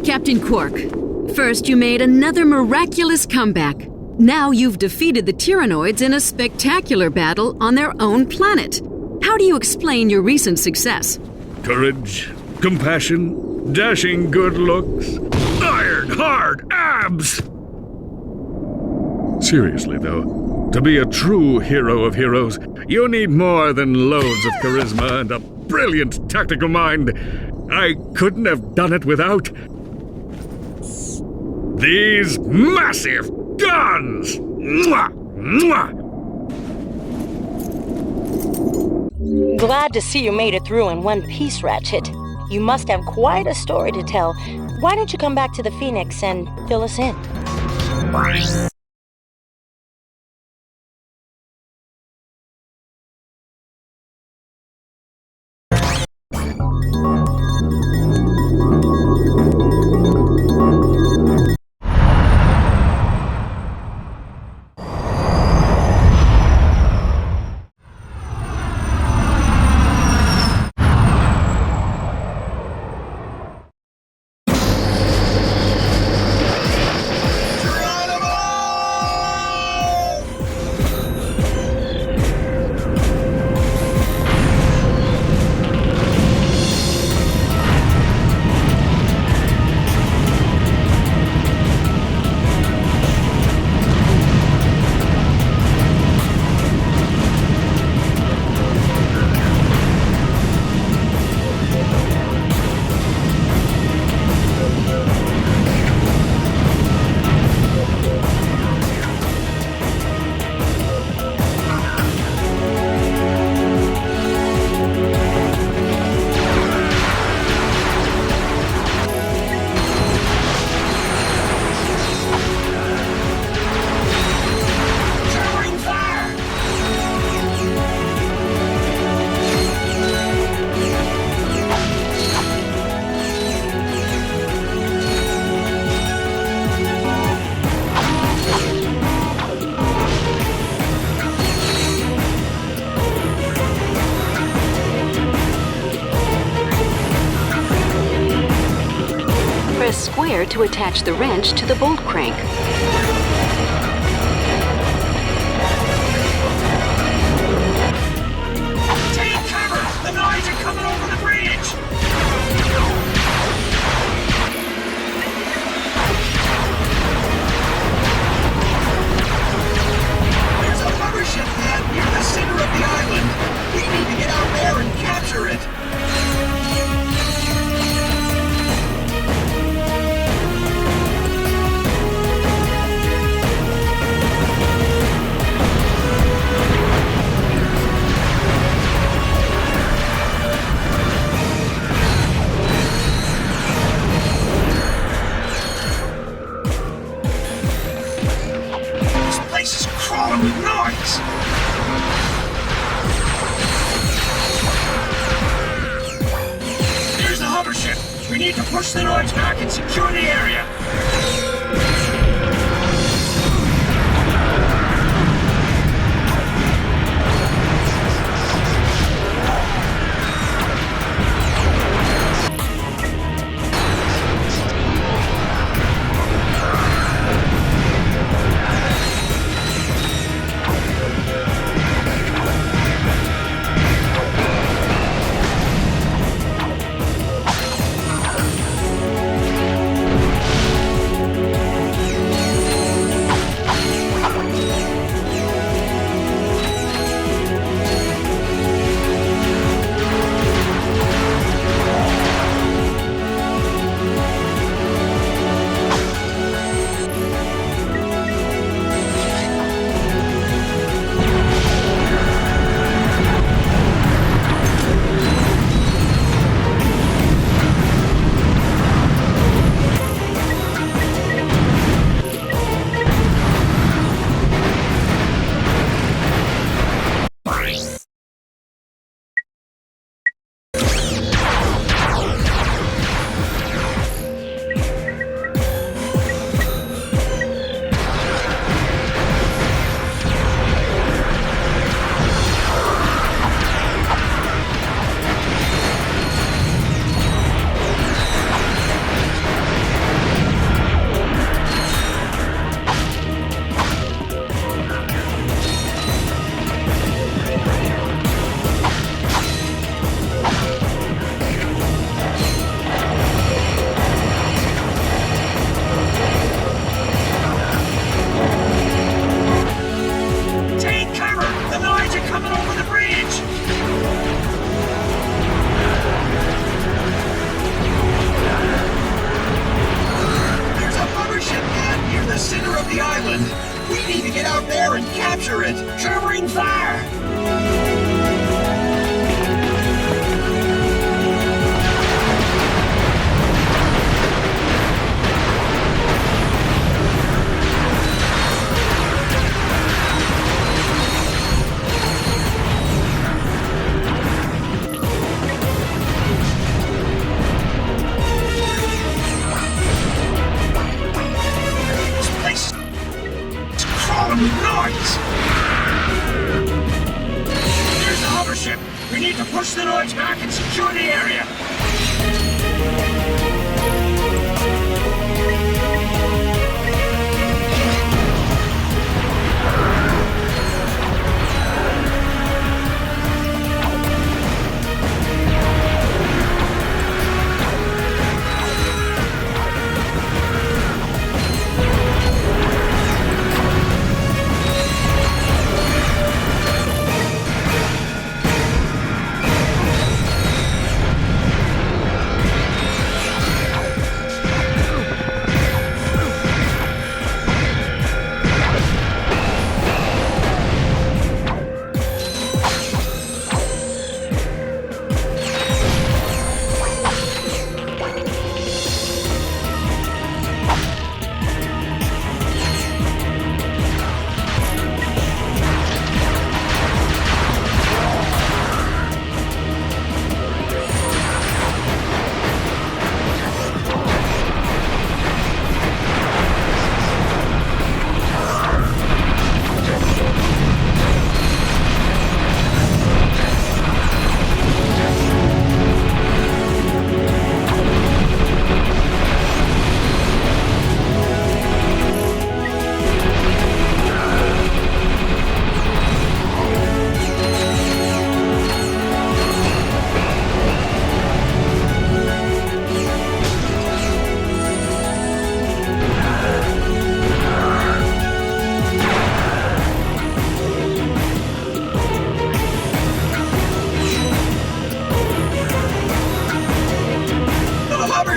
Captain Quark, first you made another miraculous comeback. Now you've defeated the Tyrannoids in a spectacular battle on their own planet. How do you explain your recent success? Courage, compassion, dashing good looks, iron hard abs! Seriously, though, to be a true hero of heroes, you need more than loads of charisma and a brilliant tactical mind. I couldn't have done it without these massive guns! Mwah! Mwah! Glad to see you made it through in one piece, Ratchet. You must have quite a story to tell. Why don't you come back to the Phoenix and fill us in? Press square to attach the wrench to the bolt crank. Take cover! The Noids are coming over the bridge! There's a hover ship pad near the center of the island. We need to get out there and capture it. This is crawling with noise! There's the hover ship! We need to push the noise back and secure the area! turret! Covering fire! With noise! There's the hover ship! We need to push the noise back and secure the area!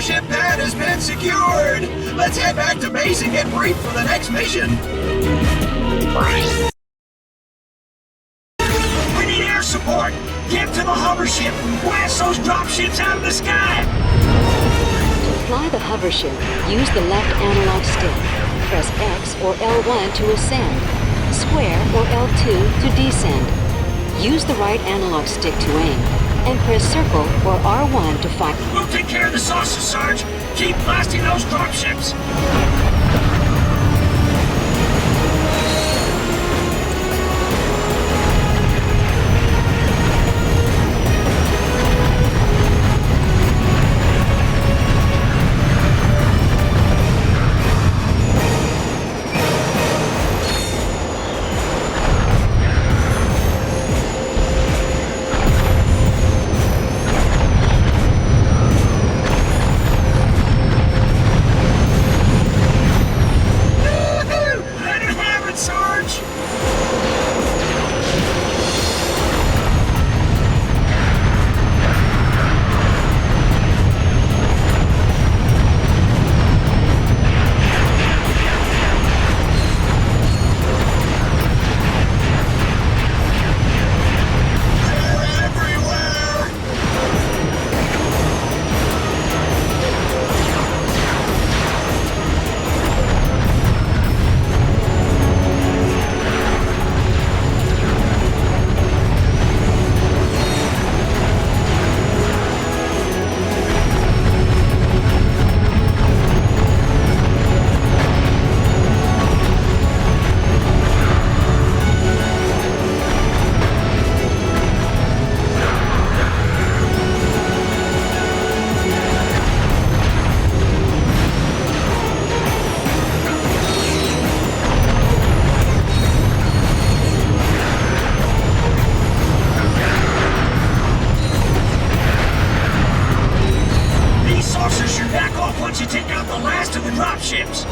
Ship pad has been secured! Let's head back to base and get briefed for the next mission! We need air support! Get to the hover ship! Blast those drop ships out of the sky! To fly the hover ship, use the left analog stick. Press X or L1 to ascend, square or L2 to descend. Use the right analog stick to aim, and press circle or R1 to fire. We'll take care of the saucer, Sarge. Keep blasting those dropships. ships.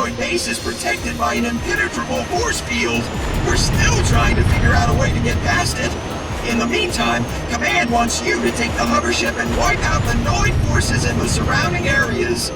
Tyrannoid base is protected by an impenetrable force field. We're still trying to figure out a way to get past it. In the meantime, Command wants you to take the hover ship and wipe out the Noid forces in the surrounding areas.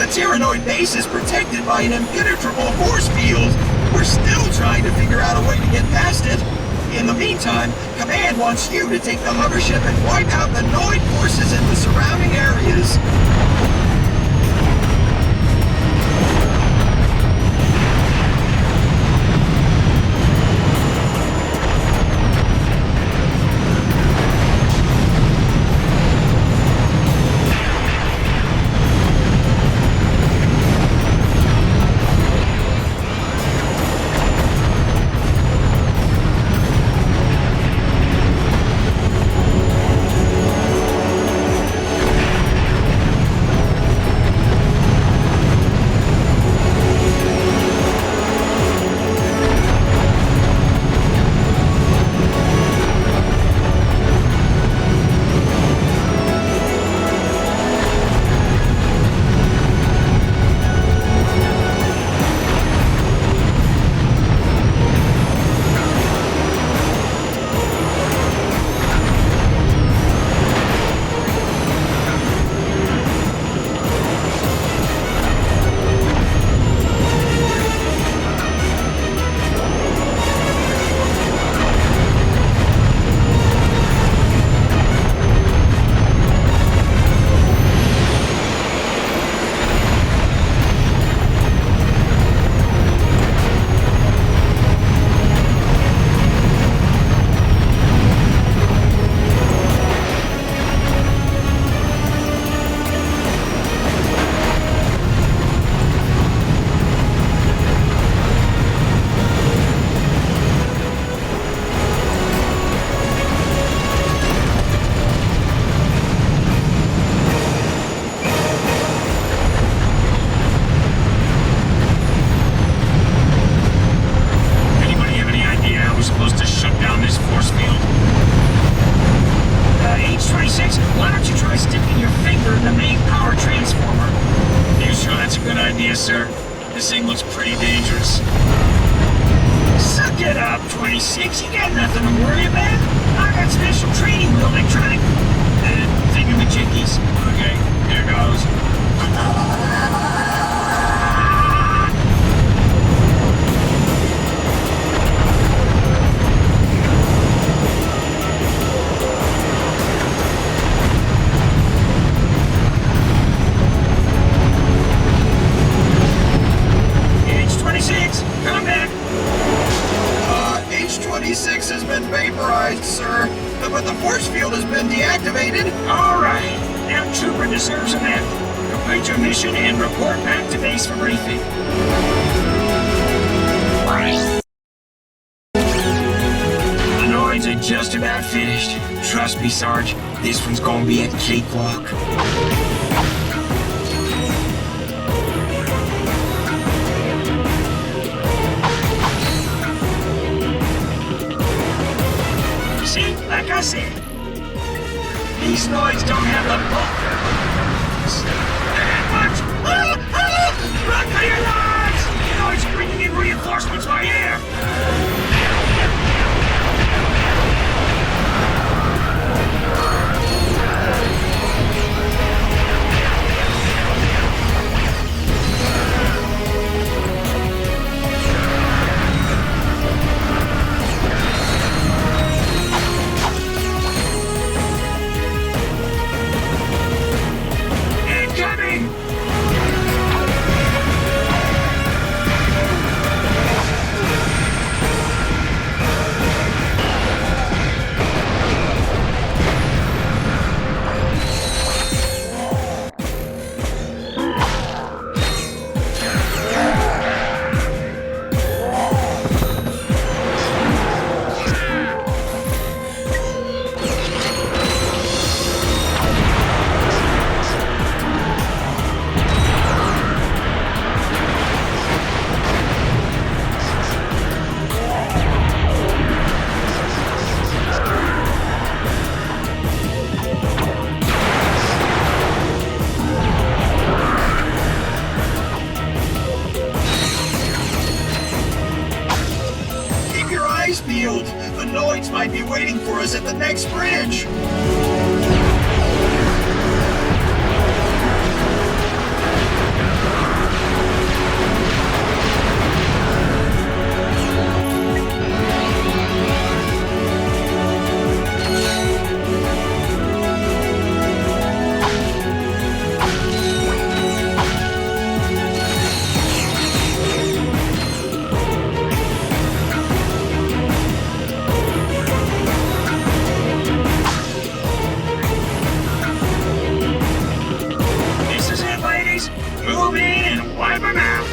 Tyrannoid base is protected by an impenetrable force field. We're still trying to figure out a way to get past it. In the meantime, Command wants you to take the hover ship and wipe out the Noid forces in the surrounding areas. Sir, this thing looks pretty dangerous. Suck it up, 26. You got nothing to worry about. I got special training with electronic thingamajiggies. Okay, here goes. H-26 has been vaporized, sir. The but the force field has been deactivated. All right. Now Trooper deserves a medal. Complete your mission and report back to base for briefing. The droids are just about finished. Trust me, Sarge. This one's gonna be a cakewalk. See, like I said, these droids don't have the bulk. Run for your lives! Droids bringing in reinforcements by air! The droids might be waiting for us at the next bridge. Move in and wipe them out!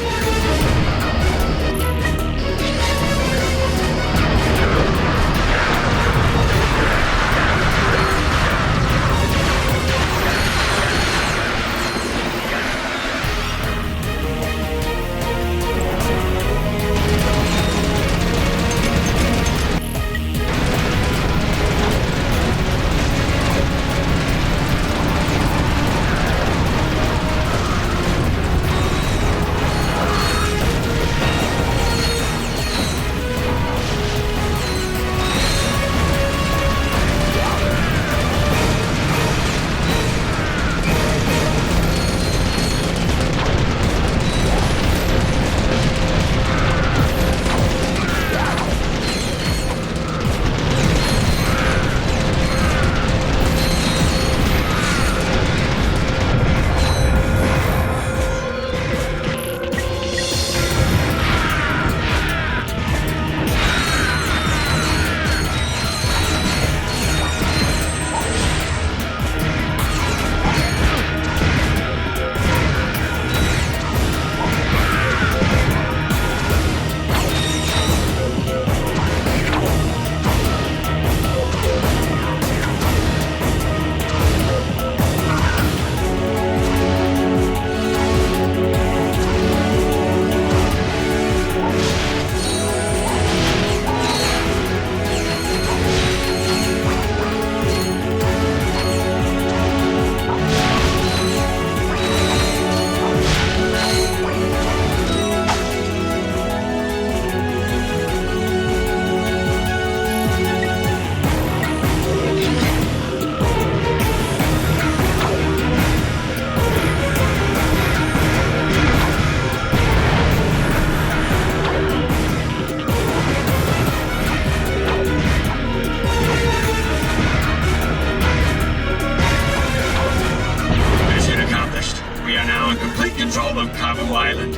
Control of Cabo Island.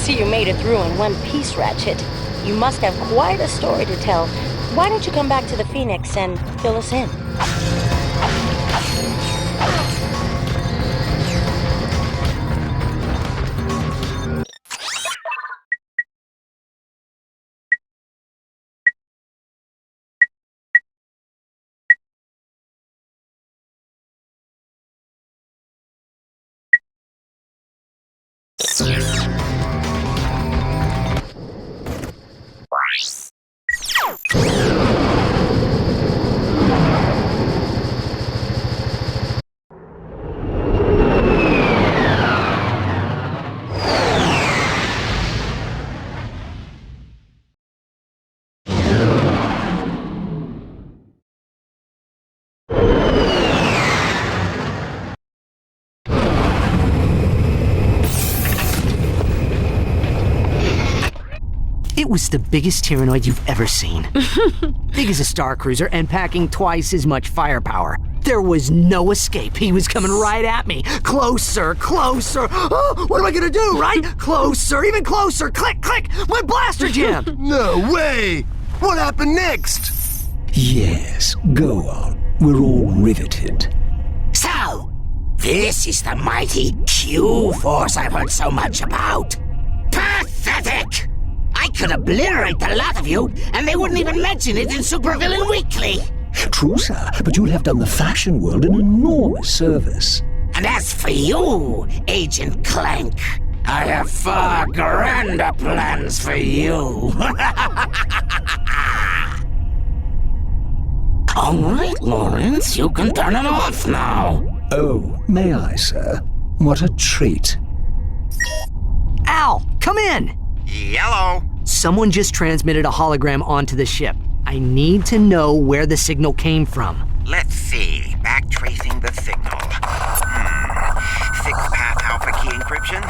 see you made it through in one piece, Ratchet. You must have quite a story to tell. Why don't you come back to the Phoenix and fill us in? It was the biggest Tyrannoid you've ever seen. Big as a Star Cruiser and packing twice as much firepower. There was no escape. He was coming right at me. Closer, closer. Oh, what am I gonna do, right? Closer, even closer. Click, click. My blaster jammed. No way! What happened next? Yes, go on. We're all riveted. So, this is the mighty Q-Force I've heard so much about. Pathetic! I could obliterate the lot of you, and they wouldn't even mention it in Supervillain Weekly. True, sir, but you'll have done the fashion world an enormous service. And as for you, Agent Clank, I have far grander plans for you. All right, Lawrence, you can turn it off now. Oh, may I, sir? What a treat. Al, come in! Yellow. Someone just transmitted a hologram onto the ship. I need to know where the signal came from. Let's see. Backtracing the signal. Six-path alpha key encryption?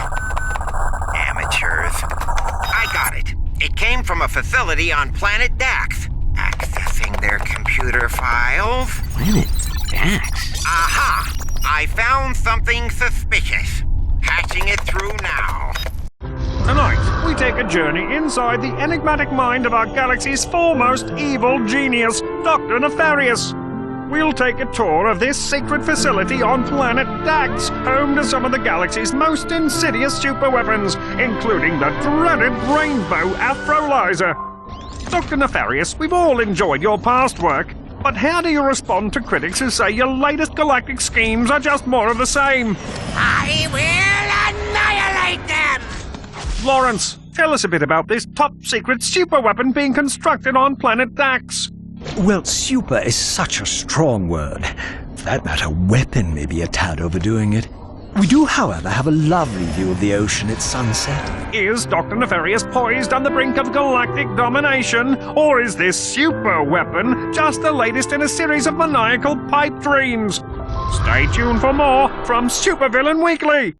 Amateurs. I got it. It came from a facility on planet Dax. Accessing their computer files. Planet Dax? Aha! I found something suspicious. Patching it through now. Tonight, we take a journey inside the enigmatic mind of our galaxy's foremost evil genius, Dr. Nefarious. We'll take a tour of this secret facility on planet Dax, home to some of the galaxy's most insidious superweapons, including the dreaded Rainbow Afrolyzer. Dr. Nefarious, we've all enjoyed your past work, but how do you respond to critics who say your latest galactic schemes are just more of the same? I will annihilate them! Lawrence, tell us a bit about this top-secret superweapon being constructed on planet Dax. Well, super is such a strong word. For that matter, weapon may be a tad overdoing it. We do, however, have a lovely view of the ocean at sunset. Is Dr. Nefarious poised on the brink of galactic domination, or is this super weapon just the latest in a series of maniacal pipe dreams? Stay tuned for more from Supervillain Weekly!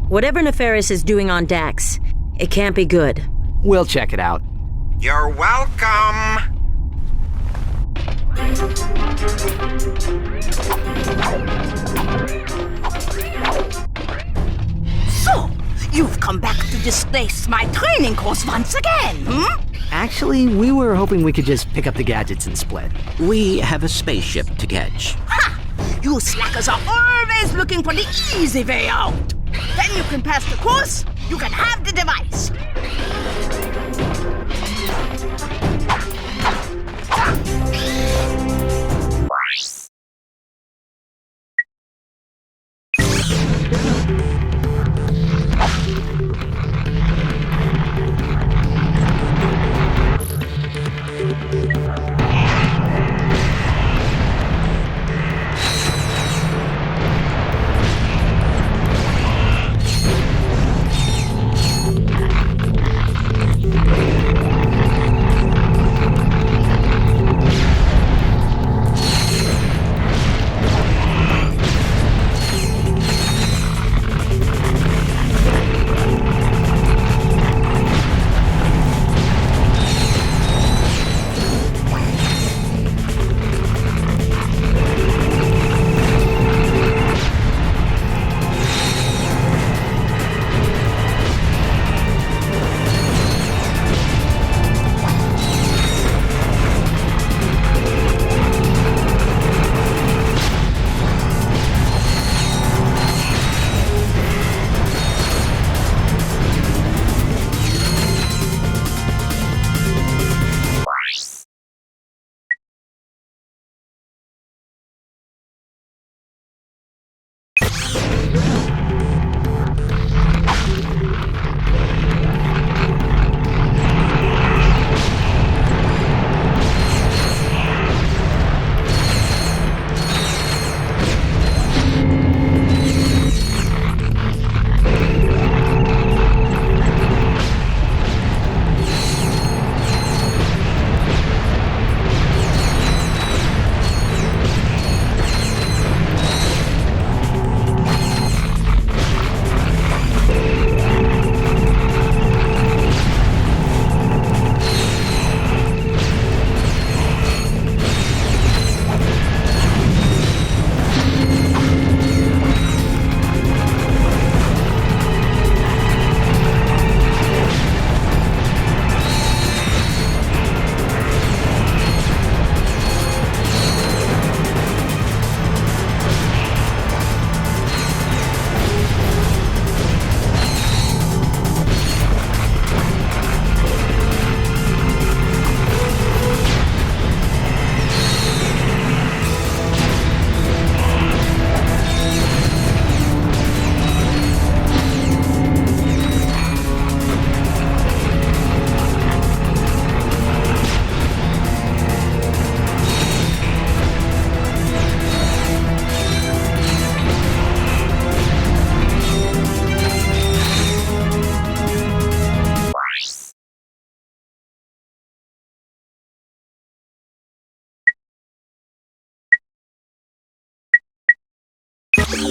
Whatever Nefarious is doing on Dax, it can't be good. We'll check it out. You're welcome! So, you've come back to disgrace my training course once again, hmm? Actually, we were hoping we could just pick up the gadgets and split. We have a spaceship to catch. Ha! You slackers are always looking for the easy way out. Then you can pass the course, you can have the device.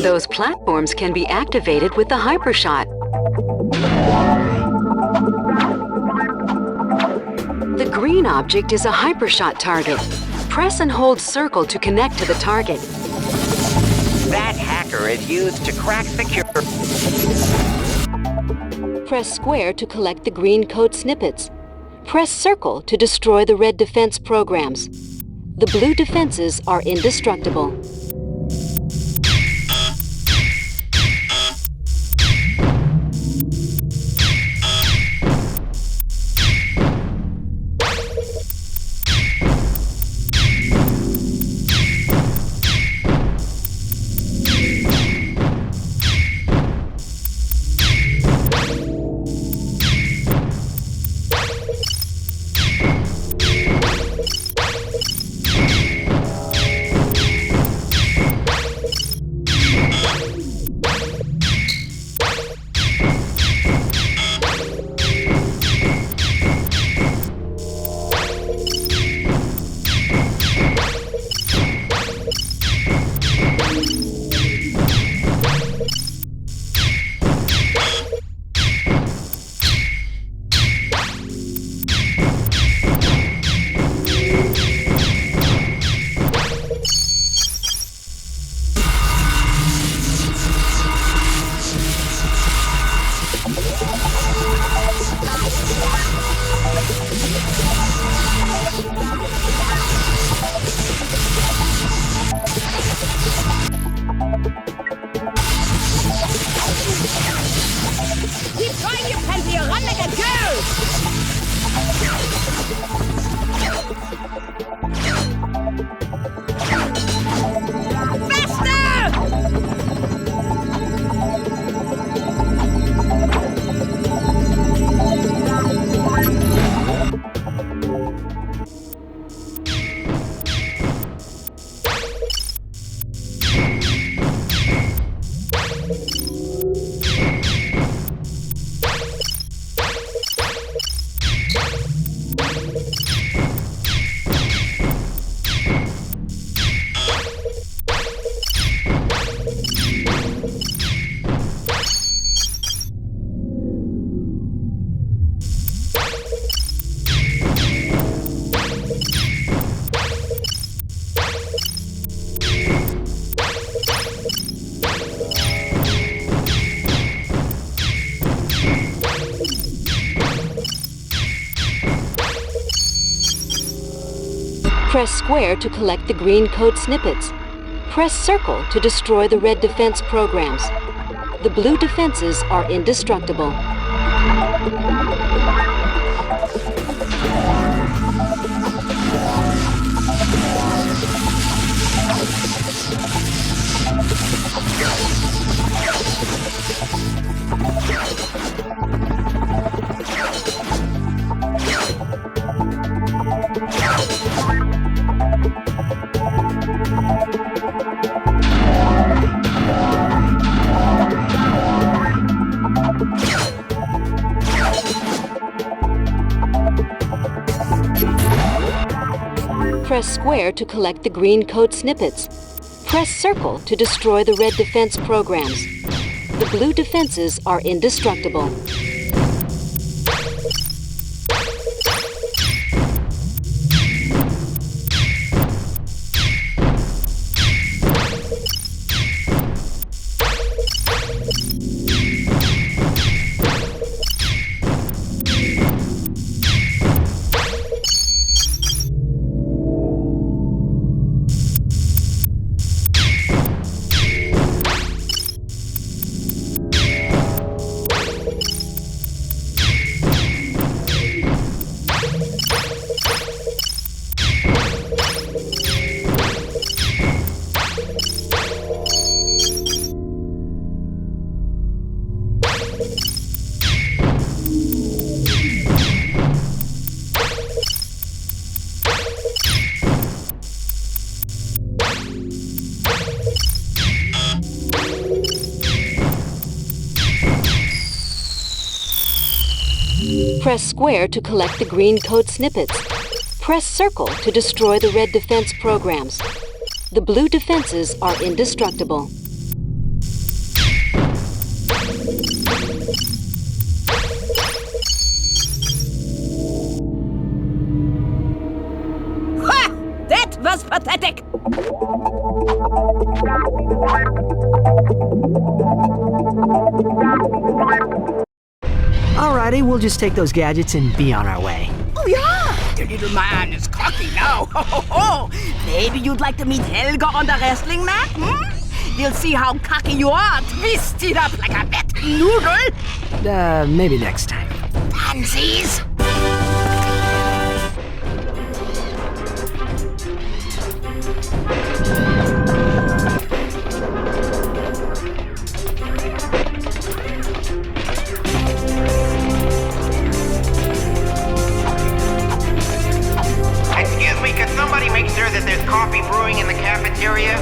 Those platforms can be activated with the hypershot. The green object is a hypershot target. Press and hold circle to connect to the target. That hacker is used to crack secure. Press square to collect the green code snippets. Press circle to destroy the red defense programs. The blue defenses are indestructible. Keep trying, you pansy! Run like a girl! Faster! Press square to collect the green code snippets. Press circle to destroy the red defense programs. The blue defenses are indestructible. Press square to collect the green code snippets. Press circle to destroy the red defense programs. The blue defenses are indestructible. Press square to collect the green code snippets. Press circle to destroy the red defense programs. The blue defenses are indestructible. was pathetic. Alrighty, we'll just take those gadgets and be on our way. Oh yeah, the little man is cocky now. Ho, ho, ho. Maybe you'd like to meet Helga on the wrestling mat, hmm? We'll see how cocky you are, twisted up like a wet noodle. Maybe next time. Pansies! Excuse me, could somebody make sure that there's coffee brewing in the cafeteria?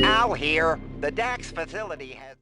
Al here. The DAX facility has...